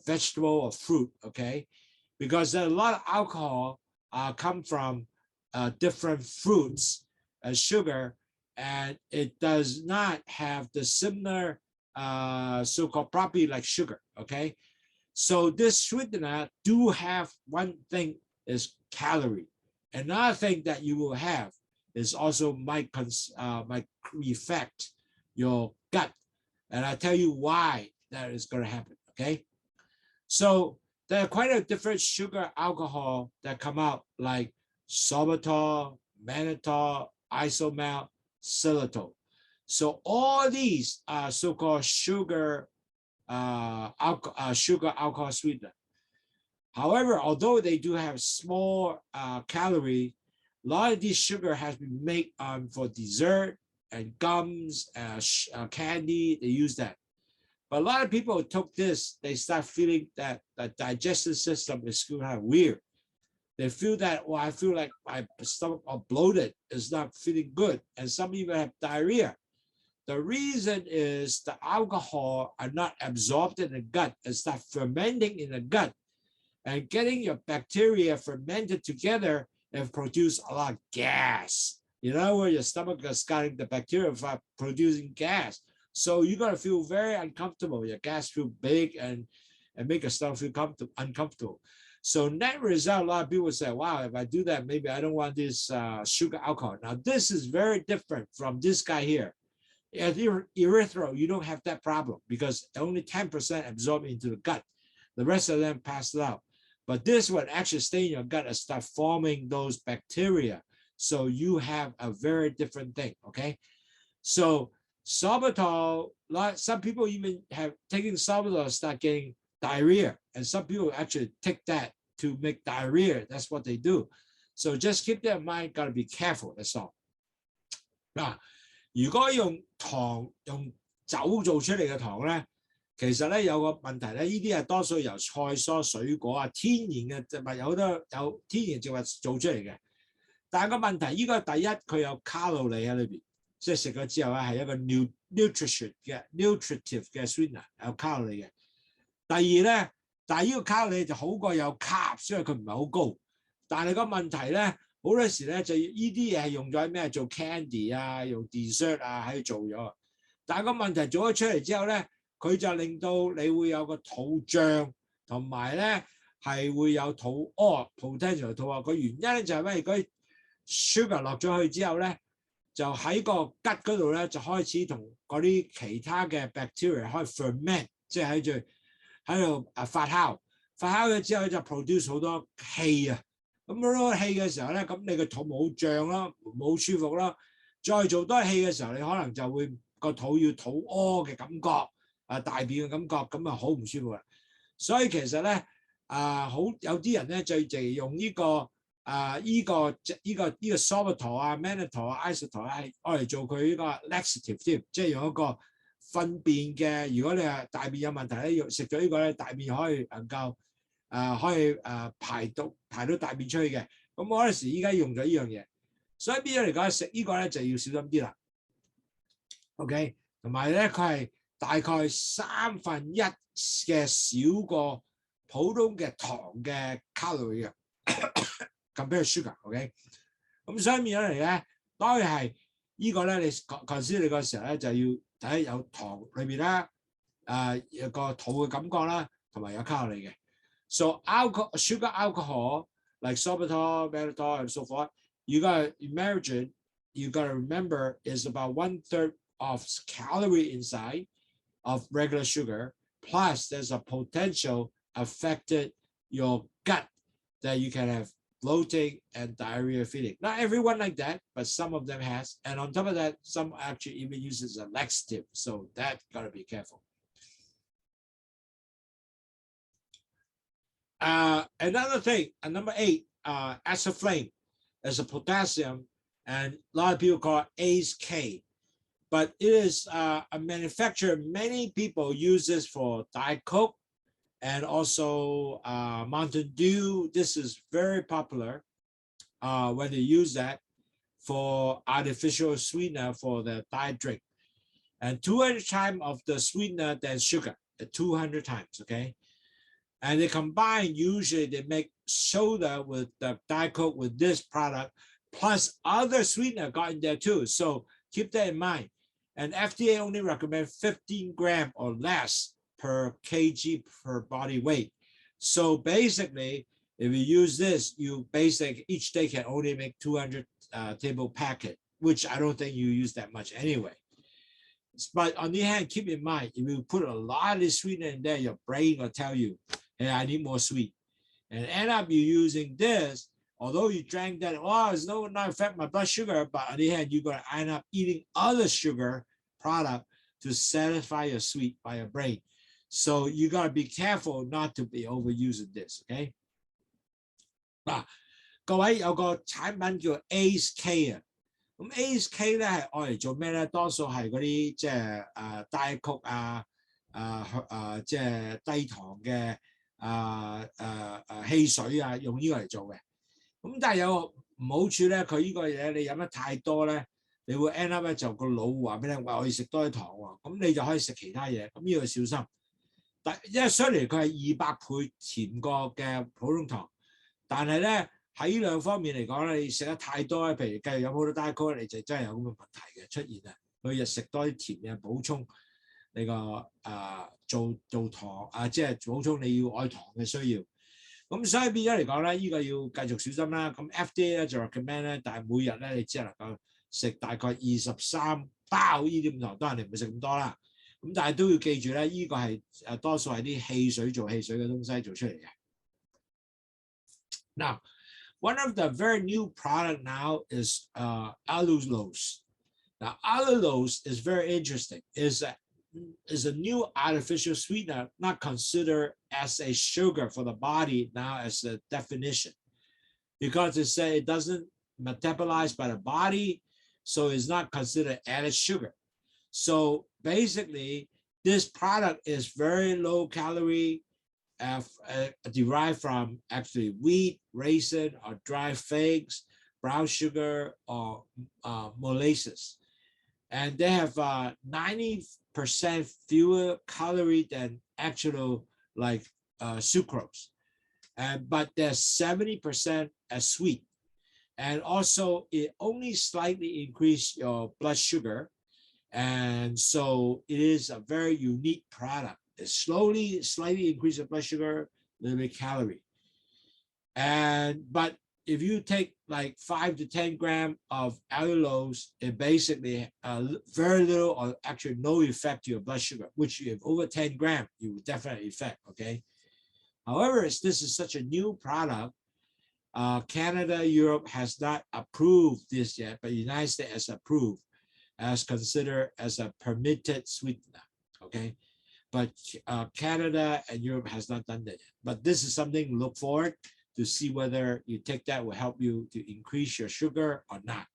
vegetable or fruit. Okay. Because a lot of alcohol come from different fruits as sugar, and it does not have the similar so-called property like sugar. Okay, so this sweetener do have one thing is calorie. Another thing that you will have is also might affect your gut, and I'll tell you why that is going to happen. Okay, so there are quite a different sugar alcohol that come out, like sorbitol, mannitol, isomalt, xylitol. So all these are so-called sugar alcohol sweetener. However, although they do have small calorie, a lot of these sugar has been made for dessert and gums, candy. They use that. But a lot of people who took this, they start feeling that the digestive system is kind of weird. They feel that, well, I feel like my stomach is bloated, it's not feeling good. And some even have diarrhea. The reason is the alcohol are not absorbed in the gut and start fermenting in the gut. And getting your bacteria fermented together and produce a lot of gas. You know, where your stomach is getting the bacteria for producing gas. So you're going to feel very uncomfortable. Your gas feel big and make your stomach feel uncomfortable. So net result, a lot of people say, wow, if I do that, maybe I don't want this sugar alcohol. Now, this is very different from this guy here. At erythritol, you don't have that problem because only 10% absorb into the gut. The rest of them pass it out. But this one actually stay in your gut and start forming those bacteria. So you have a very different thing, okay? So sorbitol, some people even have taken sorbitol start getting diarrhea, and some people actually take that to make diarrhea. That's what they do. So just keep that in mind. Got to be careful. That's all. 嗱，如果用酒做出嚟嘅糖咧，其實咧有個問題咧，呢啲係多數由菜蔬、水果天然嘅植物有好多有天然植物做出嚟嘅。但係個問題，呢個第一佢有卡路里喺裏邊。即係食咗之後咧，係一個 nutritive 嘅 sweetener 有卡路里嘅。第二咧，但係呢個卡路里就好過有 carb， 所以佢唔係好高。但係個問題咧，好多時咧就呢啲嘢係用咗喺咩做 candy 啊，用 dessert 啊喺度做咗。但係個問題做咗出嚟之後咧，佢就令到你會有個肚脹，同埋咧係會有肚屙 potential 肚屙。個原因咧就係咩？如果 sugar 落咗去之後咧，就喺個gut嗰度咧，就開始同嗰啲其他嘅 bacteria 開始 ferment， 即係喺度發酵。發酵咗之後就 produce 好多氣啊。咁好多氣嘅時候咧，咁你個肚冇脹啦，冇舒服啦。再做多氣嘅時候，你可能就會個肚要肚屙嘅感覺，大便嘅感覺，咁啊好唔舒服啦。所以其實咧，好有啲人咧就用呢個。依個 sorbitol 啊、mannitol 啊、isotol 係愛嚟做佢呢個 laxative 添，即係用一個糞便嘅。如果你係大便有問題咧，食咗呢個咧，大便可以能夠可以排到大便出去嘅。咁我嗰時依家用咗呢樣嘢，所以變咗嚟講食呢個咧就要小心啲啦。OK， 同埋咧佢係大概1/3嘅少過普通嘅糖嘅卡路里嘅。compare sugar，OK， 咁所以變咗嚟咧，當然係呢個咧，你 consider 你個時候咧就要睇有糖裏邊啦，有個肚嘅感覺啦，同埋有卡路里嘅。So sugar alcohol like sorbitol, mannitol and so forth, you got to imagine you gotta remember is about 1/3 of calorie inside of regular sugar, plus there's a potential affected your gut that you can have bloating and diarrhea feeling. Not everyone like that, but some of them has. And on top of that, some actually even uses a laxative. So that gotta be careful. Another thing, number 8, acetylflame is a potassium, and a lot of people call it ACE-K. But it is a manufacturer. Many people use this for Diet Coke and also Mountain Dew. This is very popular when they use that for artificial sweetener for the diet drink. And 200 times of the sweetener than sugar, 200 times, okay? And they combine, usually they make soda with the Diet Coke with this product, plus other sweetener got in there too. So keep that in mind. And FDA only recommends 15 grams or less per kg per body weight. So basically, if you use this, you basically each day can only make 200 table packet, which I don't think you use that much anyway. But on the other hand, keep in mind, if you put a lot of sweetener in there, your brain will tell you, hey, I need more sweet. And end up you using this, although you drank that, oh, it's not affect my blood sugar, but on the other hand, you're going to end up eating other sugar product to satisfy your sweet by your brain. So you got to be careful not to be overusing this, okay? 嗱，各位有個產品叫 ACE-K 啊，咁 ACE-K 咧係愛嚟做咩咧？多數係嗰啲即係Diet Coke即係低糖嘅汽水啊，用呢個嚟做嘅。咁但係有個唔好處咧，佢呢個嘢你飲得太多咧，你會 end up 咧就個腦話俾你聽，話我要食多啲糖喎，咁你就可以食其他嘢，咁呢個小心。但因為雖然佢係200倍甜過嘅普通糖，但係咧喺呢兩方面嚟講咧，你食得太多咧，譬如繼續飲好多 Diet Coke，你就真係有咁嘅問題嘅出現啊！每日食多啲甜嘅補充你個做糖即係補充你要愛糖嘅需要。咁所以變咗嚟講咧，呢個要繼續小心啦。咁 FDA 咧就 recommend 咧，但係每日咧你只係能夠食大概23包呢啲咁糖，當然你唔會食咁多啦。咁但係都要記住咧，呢個係多數係啲汽水做汽水嘅東西做出嚟嘅。Now, one of the very new product now is allulose. Now, allulose is very interesting. Is a new artificial sweetener, not considered as a sugar for the body now as a definition, because it said it doesn't metabolize by the body, so it's not considered added sugar. So basically, this product is very low calorie, derived from actually wheat, raisin, or dry figs, brown sugar, or molasses. And they have 90% fewer calories than actual like sucrose. But they're 70% as sweet. And also it only slightly increases your blood sugar. And so it is a very unique product. It slightly increases your blood sugar, a little bit calorie. But if you take like 5 to 10 grams of allulose, it basically very little or actually no effect to your blood sugar, which if over 10 grams, you will definitely affect, okay? However, this is such a new product. Canada, Europe has not approved this yet, but the United States has approved as considered as a permitted sweetener, okay? But Canada and Europe has not done that yet. But this is something to look forward to see whether you take that will help you to increase your sugar or not.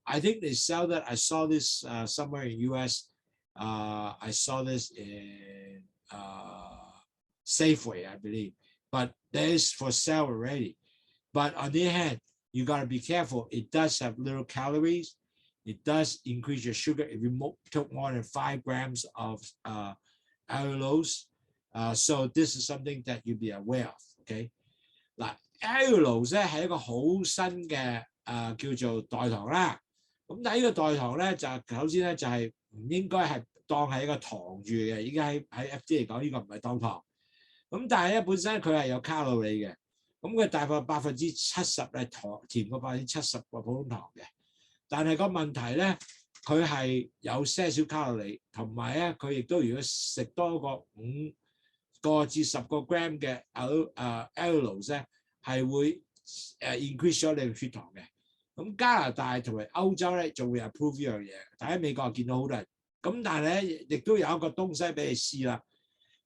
I think they sell that. I saw this somewhere in US. I saw this in Safeway, I believe. But there is for sale already. But on the other hand, you got to be careful. It does have little calories. It does increase your sugar if you took more than 5 grams of allulose. So this is something that you'll be aware of, okay? 嗱 ，allulose 咧係一個好新嘅叫做代糖啦。咁但係呢個代糖咧就首先咧就係唔應該係當係一個糖住嘅，依家喺 FDA 嚟講呢個唔係當糖。咁但係咧本身佢係有卡路里嘅，咁佢大概70%係糖甜過70%個普通糖嘅。但係個問題咧，佢係有些少卡路里，同埋咧佢亦都如果食多過5個至10個 gram 嘅allulose 咧，係會increase 咗你嘅血糖嘅。咁加拿大同埋歐洲咧就會 approve 呢樣嘢，但喺美國見到好多人。咁但係咧亦都有一個東西俾你試啦。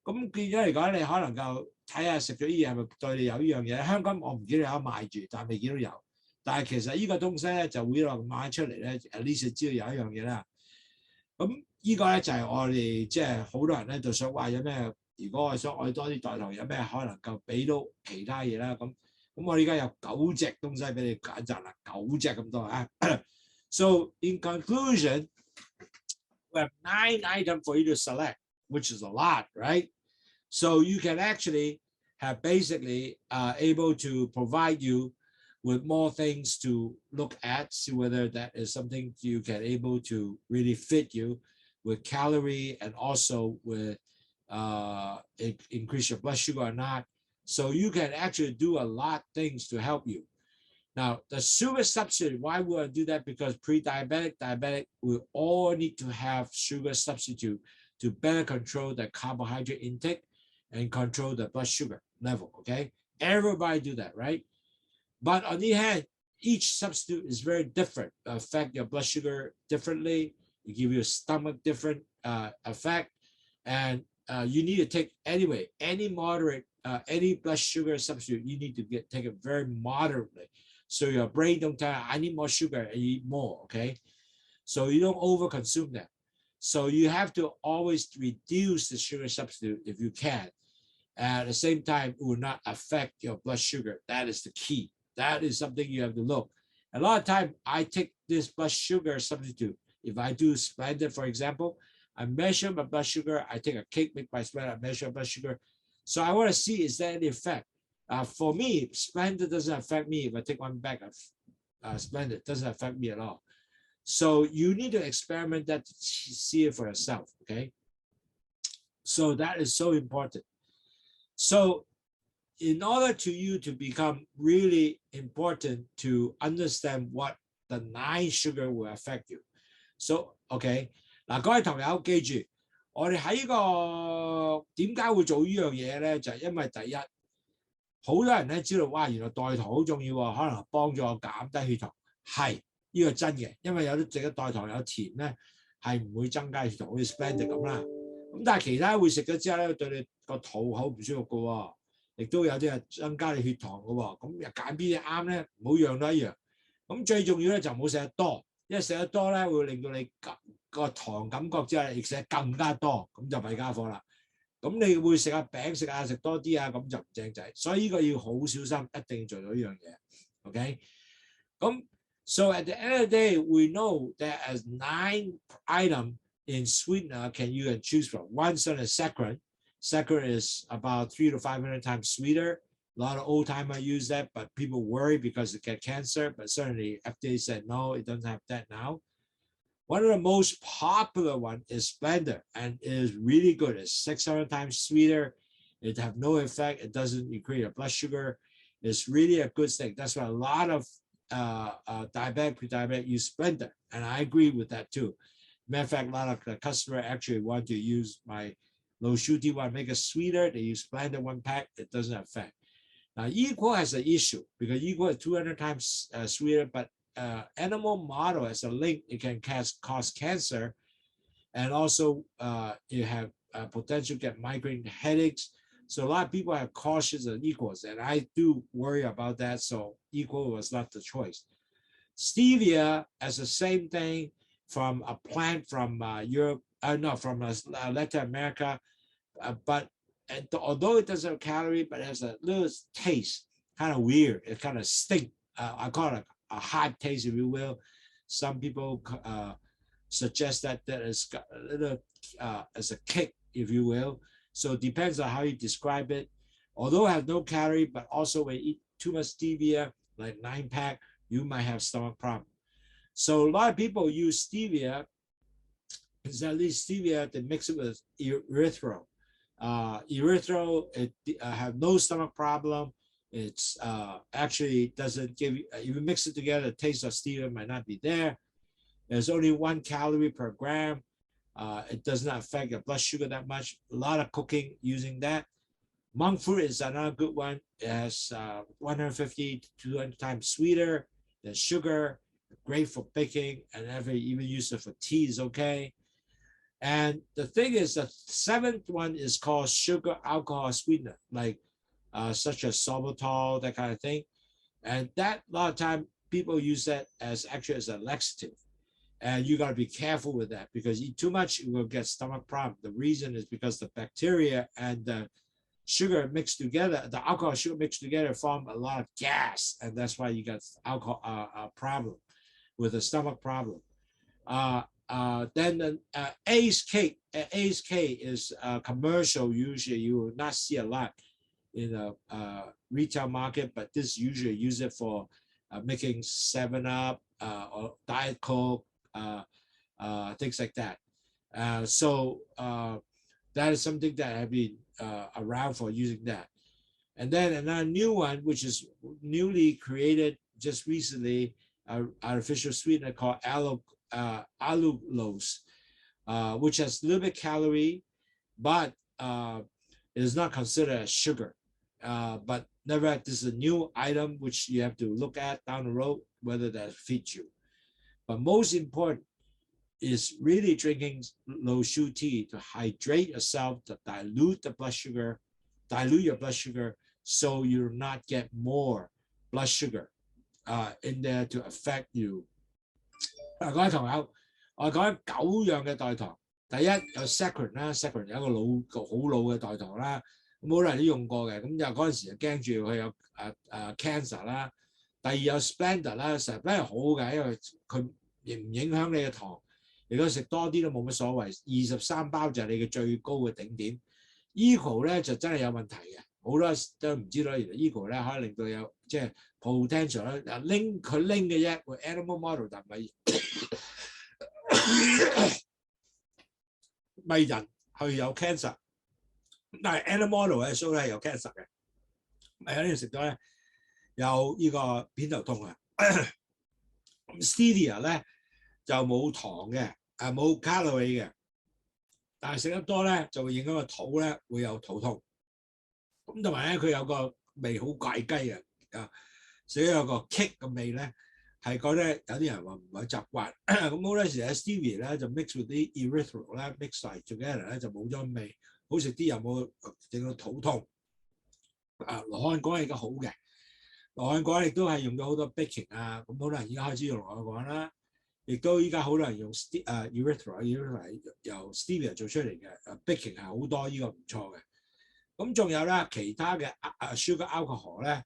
咁變咗嚟講，你可能夠睇下食咗呢嘢係咪對你有呢樣嘢。香港我唔見到有得賣住，但係未見到有。但係其實呢個東西咧就會落賣出嚟咧，at least 知道有一樣嘢啦。咁呢個咧就係我哋即係好多人咧就想話有咩？如果我想愛多啲代糖，有咩可能夠俾到其他嘢啦？咁我而家有9隻東西俾你揀擇啦，9隻咁多啊。So in conclusion, we have 9 items for you to select, which is a lot, right? So you can actually have basically able to provide you with more things to look at, see whether that is something you can able to really fit you with calorie and also with increase your blood sugar or not. So you can actually do a lot of things to help you. Now, the sugar substitute, why we want to do that? Because pre-diabetic, diabetic, we all need to have sugar substitute to better control the carbohydrate intake and control the blood sugar level, okay? Everybody do that, right? But on the other hand, each substitute is very different, affect your blood sugar differently, it give you a stomach different effect, and you need to take anyway, any moderate, any blood sugar substitute, you need to take it very moderately. So your brain don't tell you, I need more sugar, and you eat more, okay? So you don't overconsume that. So you have to always reduce the sugar substitute if you can. At the same time, it will not affect your blood sugar. That is the key. That is something you have to look. A lot of time, I take this blood sugar substitute. If I do Splenda, for example, I measure my blood sugar. I take a cake, make my Splenda, I measure blood sugar. So I want to see, is there any effect? For me, Splenda doesn't affect me if I take one bag of Splenda. It doesn't affect me at all. So you need to experiment that to see it for yourself, okay? So that is so important. So in order to you to become really important to understand what the 9 sugar will affect you. So, okay, 嗱，各位同友記住，我哋喺呢個點解會做呢樣嘢咧？就係因為第一，好多人咧知道，哇，原來代糖好重要喎，可能幫助我減低血糖。係，呢個真嘅，因為有啲食咗代糖有甜咧，係唔會增加血糖，好似 Splenda 咁啦。咁但係其他會食咗之後咧，對你個肚好唔舒服嘅喎，亦都有啲係增加你血糖嘅喎。咁又揀邊啲啱咧？唔好樣都一樣。咁最重要咧就唔好食得多，因為食得多咧會令到你個糖感覺之後，亦食得更加多，咁就弊家伙啦。咁你會食下餅食多啲啊，咁就唔正仔。所以呢個要好小心，一定要做到呢樣嘢。OK， 咁 so at the end of the day, we know that as 9 items in sweetener you can choose from. One's on a saccharin. Saccharin is about 300 to 500 times sweeter. A lot of old timers use that, but people worry because they get cancer. But certainly FDA said no, it doesn't have that now. One of the most popular one is Splendor, and it is really good. It's 600 times sweeter. It have no effect. It doesn't increase your blood sugar. It's really a good thing. That's why a lot of diabetic, pre-diabetic use Splendor, and I agree with that too. Matter of fact, a lot of the customer actually want to use my Lowsutea one, make it sweeter. They use Splendor 1 pack. It doesn't affect. Now, Equal has an issue because Equal is 200 times sweeter, but animal model has a link. It can cause cancer, and also you have potential to get migraine headaches. So a lot of people have cautious of Equals, and I do worry about that. So Equal was not the choice. Stevia has the same thing from a plant from Europe, from Latin America, but although it doesn't have calorie, but it has a little taste, kind of weird. It kind of stink. I call it a hot taste, if you will. Some people suggest that it's got a little as a kick, if you will. So it depends on how you describe it. Although it has no calorie, but also when you eat too much stevia, like 9 pack, you might have stomach problem. So a lot of people use stevia, because at least stevia, they mix it with erythritol. Erythritol, it have no stomach problem. It's actually doesn't give you, if you mix it together, the taste of stevia might not be there. There's only 1 calorie per gram. It does not affect your blood sugar that much. A lot of cooking using that. Monk fruit is another good one. It has 150 to 200 times sweeter than sugar. Great for baking, and even use it for tea is okay. And the thing is, the 7th one is called sugar alcohol sweetener, like such as Sorbitol, that kind of thing. And that, a lot of time, people use that as actually as a laxative. And you got to be careful with that, because eat too much, you will get stomach problem. The reason is because the bacteria and the sugar mixed together, the alcohol sugar mixed together form a lot of gas, and that's why you got alcohol problem with a stomach problem. Then the Ace K is commercial. Usually you will not see a lot in the retail market, but this usually use it for making 7-Up or Diet Coke, things like that. So that is something that have been around for using that. And then another new one, which is newly created just recently, artificial sweetener called allulose, which has a little bit calorie, but it is not considered as sugar. But nevertheless, this is a new item which you have to look at down the road, whether that fits you. But most important is really drinking Lowsutea to hydrate yourself, to dilute your blood sugar, so you do not get more blood sugar in there to affect you. 各位同學，我講9樣嘅代糖。第一有 saccharin 啦 ，saccharin 有一個好老嘅代糖啦，咁好多人都用過嘅，咁就嗰陣時就驚住佢有cancer 啦。第二有 Splenda 啦 ，Splenda 好嘅，因為佢唔影響你嘅糖，如果食多啲都冇乜所謂。23包就係你嘅最高嘅頂點。Equal 咧就真係有問題嘅，好多都唔知道原來 Equal 咧可以令到有即係 potential 咧，拎嘅啫，個 animal model 但唔係咪人係有 cancer， 但係 animal model 咧 show 咧有 cancer 嘅，咪有啲人食到咧有呢個偏頭痛啊。Stevia 咧就冇糖嘅，冇 calorie 嘅，但係食得多咧就會影響個肚咧會有肚痛。咁同埋咧佢有個味好怪雞嘅，所以有個 kick 嘅味咧係覺得有啲人話唔係習慣。咁好多時喺 Stevia 咧就 mix with 啲 erythritol 咧 mix 曬 together 咧就冇咗味，好食啲又冇整到肚痛。羅漢果係個好嘅，羅漢果亦都係用咗好多 baking 啊，咁好多人而家開始用羅漢果啦。亦都依家好多人用erythritol 由 Stevia 做出嚟嘅，baking 係好多，呢個唔錯嘅。咁仲有咧其他嘅sugar alcohol 咧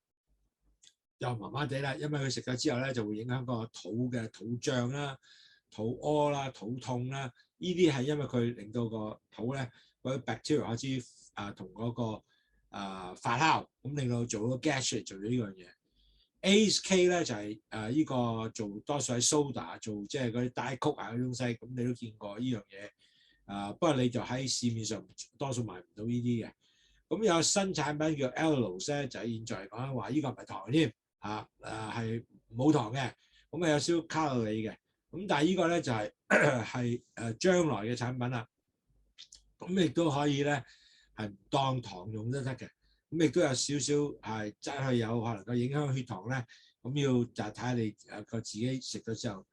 就麻麻地啦，因為佢食咗之後咧就會影響個肚嘅肚脹啦、肚屙啦、肚痛啦，呢啲係因為佢令到個肚咧嗰啲 bacteria 開始同嗰個發酵，咁令到做咗 gas 出嚟做咗呢樣嘢。ACE 咧就係呢個做多數喺 soda 做即係嗰啲 Diet Coke 嗰啲東西，咁你都見過呢樣嘢。不過你就喺市面上多數買唔到呢啲嘅。咁有新產品叫 allulose 咧，就係現在講話呢個唔係糖添，係冇糖嘅，咁有少少卡路里嘅。咁但係呢個咧就係將來嘅產品啦。咁亦都可以咧係唔當糖用都得嘅。咁亦都有少少係真係有可能個影響血糖咧，咁要就睇下你個自己食咗之後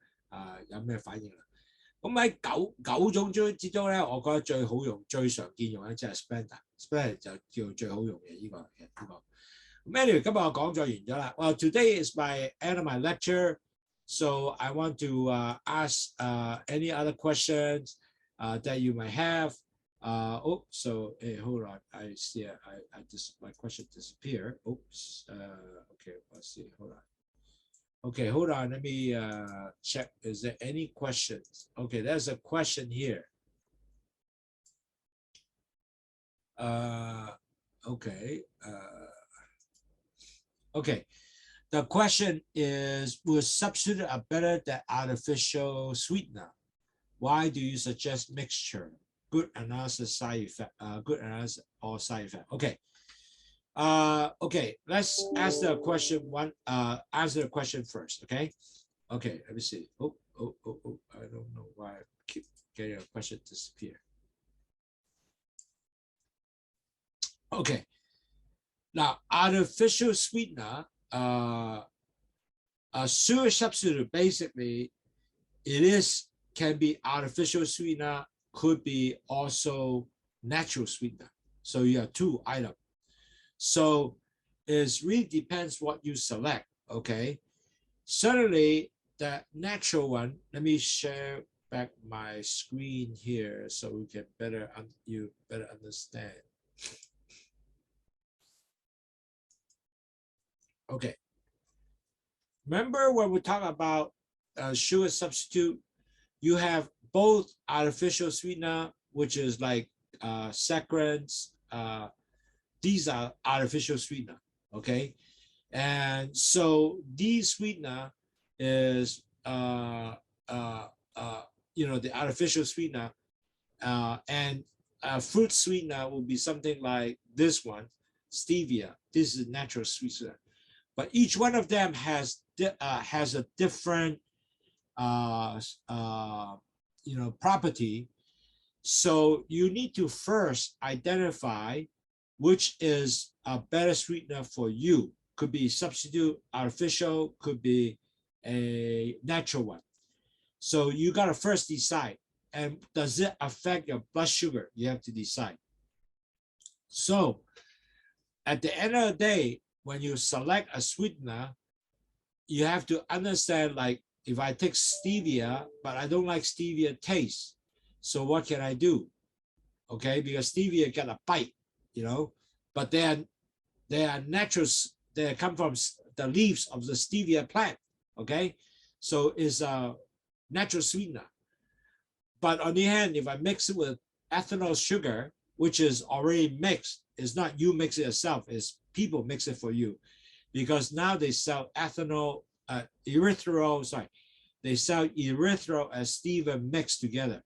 有咩反應啦。咁喺九種之中咧，我覺得最好用、最常見用咧即係 Splenda 就叫最好用嘅呢個。咁 anyway 今日我講咗完咗啦。Well, today is my end of my lecture, so I want to ask any other questions that you might have. Hold on. I see. My question disappeared. Oops. Okay. Let's see. Hold on. Okay, hold on. Let me check. Is there any questions? Okay, there's a question here. Okay. Okay. The question is: will substitute are better than artificial sweetener? Why do you suggest mixture? Good analysis, side effect. Good analysis or side effect. Okay. Okay. Let's ask the question answer the question first. Okay. Okay. Let me see. Oh, I don't know why I keep getting a question disappear. Okay. Now, artificial sweetener, a sugar substitute, basically, can be artificial sweetener, could be also natural sweetener. So you have two items. So it really depends what you select, okay? Certainly, the natural one, let me share back my screen here so we can better understand. Okay. Remember when we talk about sugar substitute, you have both artificial sweetener, which is like saccharins. These are artificial sweetener, okay? And so these sweetener is the artificial sweetener, and fruit sweetener will be something like this one, Stevia. This is natural sweetener, but each one of them has a different property. So you need to first identify which is a better sweetener for you. Could be substitute, artificial, could be a natural one. So you got to first decide, and does it affect your blood sugar? You have to decide. So at the end of the day, when you select a sweetener, you have to understand, like, if I take stevia, but I don't like stevia taste, so what can I do? Okay, because stevia got a bite, but they are natural. They come from the leaves of the stevia plant. Okay, so it's a natural sweetener. But on the other hand, if I mix it with ethanol sugar, which is already mixed, it's not you mix it yourself, it's people mix it for you, because now they sell ethanol, erythritol, they sell erythritol and stevia mixed together.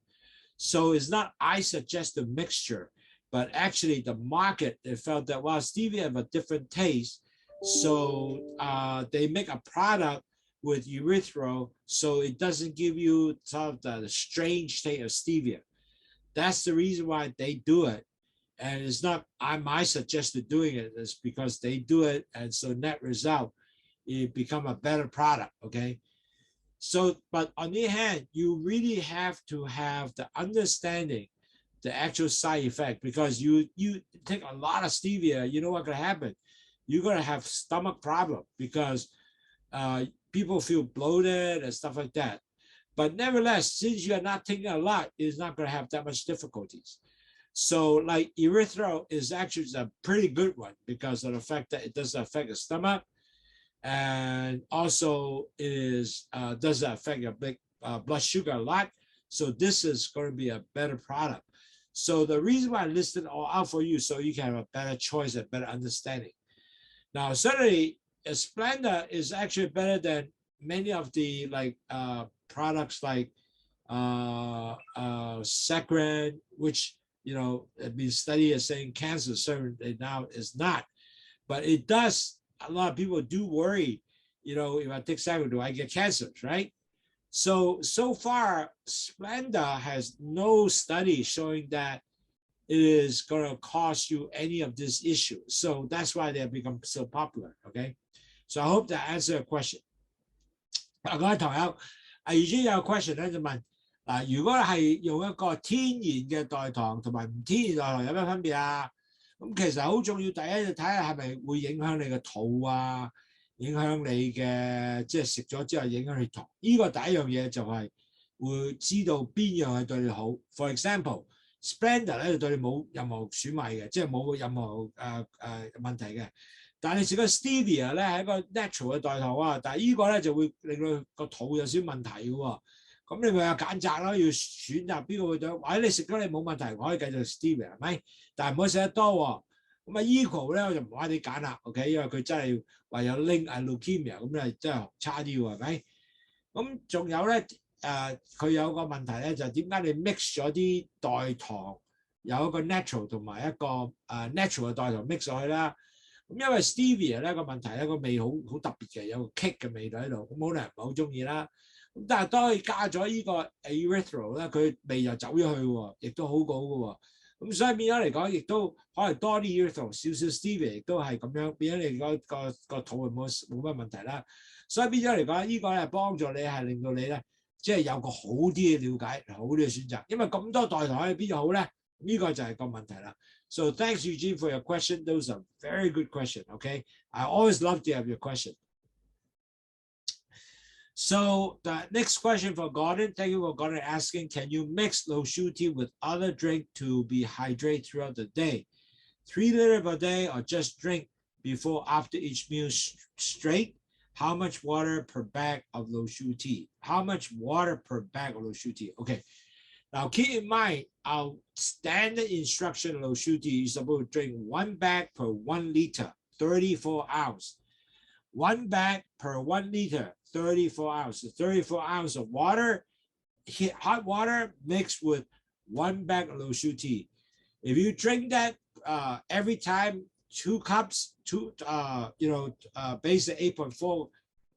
So it's not I suggest the mixture, but actually the market, they felt that, well, stevia have a different taste, so they make a product with erythritol, so it doesn't give you sort of the strange taste of stevia. That's the reason why they do it. And it's not I suggested doing it, it's because they do it, and so net result, it become a better product, okay? So, but on the other hand, you really have to have the understanding, the actual side effect, because you take a lot of stevia, you know what's gonna happen? You're gonna have stomach problem, because people feel bloated and stuff like that. But nevertheless, since you are not taking a lot, it's not gonna have that much difficulties. So like erythritol is actually a pretty good one because of the fact that it doesn't affect the stomach, and also is doesn't affect your blood sugar a lot. So this is going to be a better product. So the reason why I listed all out for you, so you can have a better choice and better understanding. Now, certainly, Splenda is actually better than many of the products like saccharin, which have been studied as saying cancer. Certainly now is not, but it does. A lot of people do worry, if I take saccharin, do I get cancer, right? So far, Splenda has no study showing that it is going to cause you any of this issue. So that's why they have become so popular, okay? So I hope that answered your question. 各位朋友，已經有 question 咧就問如果係用一個天然嘅代糖同埋唔天然代糖有咩分別啊？咁其實好重要，第一就睇下係咪會影響你嘅肚啊，影響你嘅即係食咗之後影響血糖。呢個第一樣嘢就係會知道邊樣係對你好。For example, Splenda 咧就對你冇任何損害嘅，即係冇任何問題嘅。但係你食個 Stevia 咧係一個 natural 嘅代糖啊，但係呢個咧就會令到個肚有少少問題嘅喎。咁你咪有揀擇咯，要選擇邊個會對，或者你食咗你冇問題，我可以繼續 Stevia 係咪？但係唔可以食得多喎。咁啊 Equal 咧我就唔話你揀啦 ，OK， 因為佢真係話有 link leukemia， 咁你真係差啲喎，係咪？咁仲有咧佢有個問題咧就係點解你 mix 咗啲代糖，有一個 natural 同埋一個natural 嘅代糖 mix 上去啦。咁因為 Stevia 咧個問題咧個味好特別嘅，有個 kick 嘅味道喺度，咁好多人唔係好中意啦。咁但係當佢加咗呢個 erythritol 咧，佢味就走咗去喎，亦都好好嘅喎。咁所以變咗嚟講，亦都可能多啲 erythritol，少少 stevia 亦都係咁樣，變咗你個肚冇乜問題啦。所以變咗嚟講，呢個咧幫助你係令到你咧，即係有個好啲嘅了解，好啲嘅選擇。因為咁多代糖喺邊度好咧？呢個就係個問題啦。So thanks Eugene for your question. Those are very good questions. Okay, I always love to have your question. So the next question for Gordon, thank you for Gordon asking, can you mix Lowsutea with other drink to be hydrated throughout the day? 3 liters per day or just drink before after each meal straight? How much water per bag of Lowsutea? How much water per bag of Lowsutea? Okay, now keep in mind our standard instruction of Lowsutea is supposed to drink 1 bag per 1 liter, 34 ounces. 1 bag per 1 liter, 34 ounces. 34 ounces of water, hot water mixed with 1 bag of Lowsutea. If you drink that every time, 2 cups, basically 8.4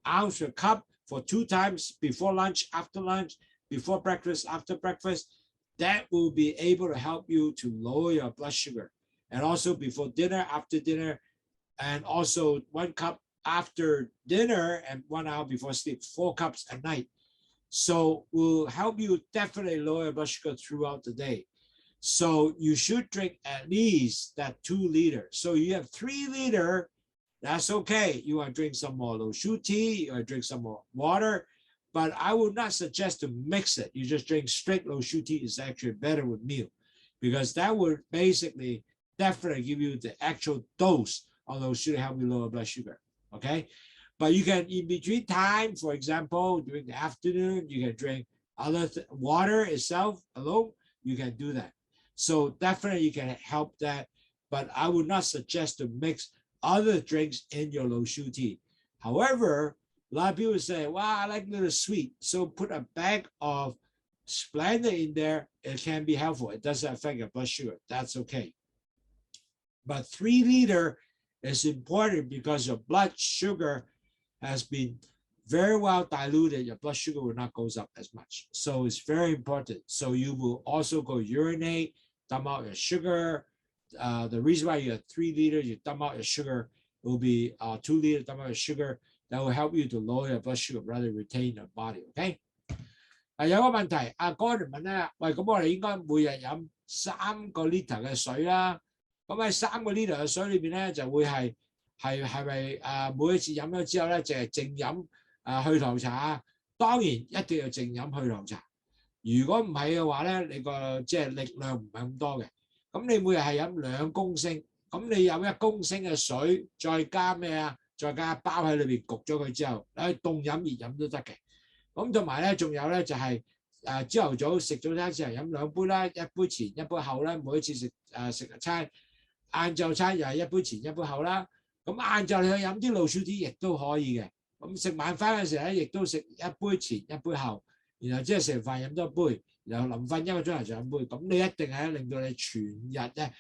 ounce per cup for 2 times before lunch, after lunch, before breakfast, after breakfast, that will be able to help you to lower your blood sugar. And also before dinner, after dinner, and also 1 cup after dinner and 1 hour before sleep, 4 cups a night. So will help you definitely lower your blood sugar throughout the day. So you should drink at least that 2 liters. So you have 3 liters, that's okay. You want to drink some more Lowsutea, you want to drink some more water, but I would not suggest to mix it. You just drink straight Lowsutea is actually better with meal, because that would basically definitely give you the actual dose of Lowsutea to help you lower blood sugar. Okay, but you can, in between time, for example, during the afternoon, you can drink other water itself alone. You can do that. So definitely you can help that, but I would not suggest to mix other drinks in your Lowsutea. However, a lot of people say, "Wow, I like a little sweet," so put a bag of Splenda in there. It can be helpful. It doesn't affect your blood sugar. That's okay. But 3 liters is important because your blood sugar has been very well diluted. Your blood sugar will not go up as much. So it's very important. So you will also go urinate, dump out your sugar. The reason why you have 3 liters, you dump out your sugar, it will be 2 liters, dump out your sugar. That will help you to lower your blood sugar rather than retain your body. Okay? 有個問題，阿Gordon問咧，喂，咁我哋應該每日飲3個 liter 嘅水啦。咁喺3個 liter 嘅水裏邊咧，就會係咪每一次飲咗之後咧，就係淨飲去糖茶啊？當然一定要淨飲去糖茶。如果唔係嘅話咧，你個即係力量唔係咁多嘅。咁你每日係飲2公升，咁你有1公升嘅水，再加咩啊？再加一包喺裏邊焗咗佢之後，你凍飲熱飲都得嘅。咁同埋咧，仲有咧就係朝頭早食早餐之後飲2杯啦，1杯前1杯後啦，每一次食餐。晏晝餐又係1杯前1杯後啦，咁晏晝你去飲啲Lowsutea亦都可以嘅。咁食晚飯嘅時候咧，亦都食1杯前1杯後，然後即係食完飯飲多杯，然後臨瞓1個鐘頭就飲杯。咁你一定係令到你全日咧，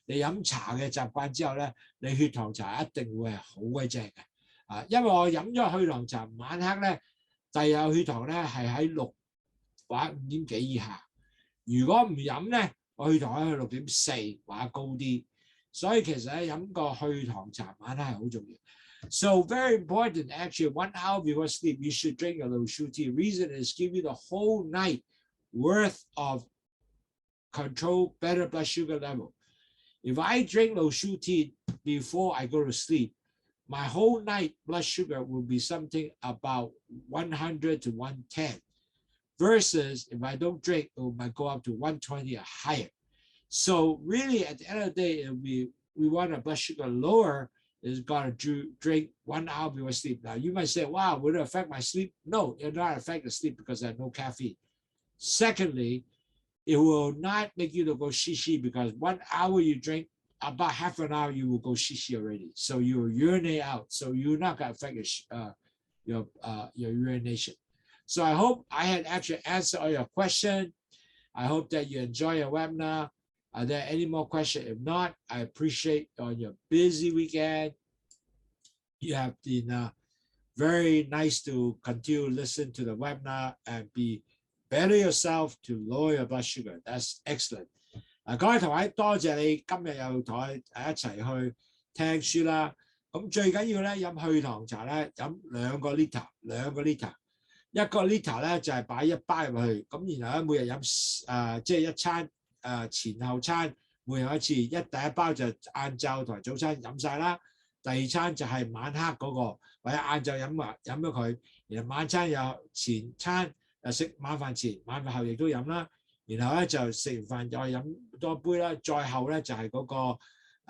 你飲茶嘅習慣之後咧，你血糖茶一定會係好鬼正嘅。因為我飲咗血糖茶，晚黑咧，第二日血糖咧係喺6或者5點幾以下。如果唔飲咧，我血糖喺6.4或者高啲。所以其實咧飲個去糖茶晚黑係好重要。So very important, actually, 1 hour before sleep, you should drink a Lowsutea. Reason is give you the whole night worth of control, better blood sugar level. If I drink Lowsutea before I go to sleep, my whole night blood sugar will be something about 100 to 110. Versus if I don't drink, it might go up to 120 or higher. So really, at the end of the day, we want our blood sugar lower. Is got to drink 1 hour before sleep. Now you might say, "Wow, would it affect my sleep?" No, it will not affect the sleep because there's no caffeine. Secondly, it will not make you to go shishi because 1 hour you drink, about half an hour you will go shishi already. So you will urinate out. So you're not going to affect your urination. So I hope I had actually answered all your questions. I hope that you enjoy your webinar. Are there any more questions? If not, I appreciate on your busy weekend. You have been very nice to continue to listen to the webinar and be better yourself to lower your blood sugar. That's excellent. 各位同學，多謝你今日又同我一齊去聽書啦。咁最緊要咧飲去糖茶咧，飲2個 liter， 一個 liter 咧就係擺1包入去，咁然後咧每日飲即係一餐前後餐每日一次，第一包就晏晝同埋早餐飲晒啦，第二餐就係晚黑嗰個，或者晏晝飲咗佢，然後晚餐有前餐食晚飯前、晚飯後亦都飲啦，然後咧就食完飯再飲多一杯啦，再後咧就係嗰個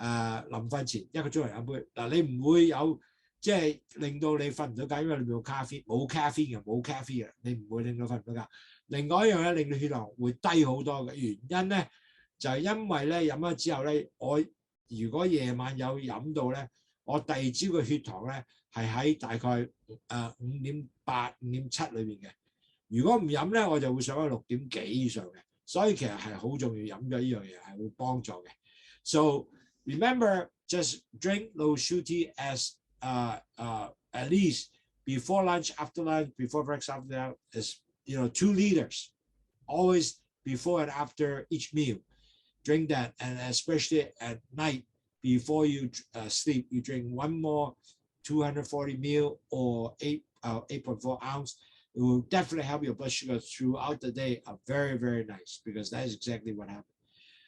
臨瞓前1個鐘頭飲杯。嗱，你唔會有即係令到你瞓唔到覺，因為你冇咖啡嘅，你唔會令到瞓唔到覺。另外一樣咧，令到血糖會低好多嘅原因咧，就係因為咧飲咗之後咧，我如果夜晚有飲到咧，我第二朝嘅血糖咧係喺大概5.8、5.7裏邊嘅。如果唔飲咧，我就會上去6點幾以上嘅。所以其實係好重要飲咗呢樣嘢係會幫助嘅。So remember, just drink Lowsutea as at least before lunch, after lunch, before breakfast, after that is 2 liters. Always before and after each meal, drink that, and especially at night before you sleep, you drink one more 240 ml or 8.4 ounce. It will definitely help your blood sugar throughout the day. Very, very nice, because that is exactly what happened.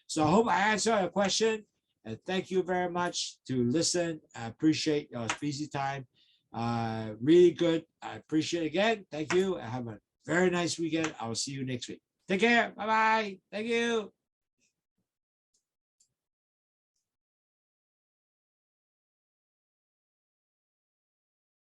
So I hope I answered your question, and thank you very much to listen. I appreciate your busy time. Really good. I appreciate it again. Thank you, and have a very nice weekend. I will see you next week. Take care. Bye-bye. Thank you.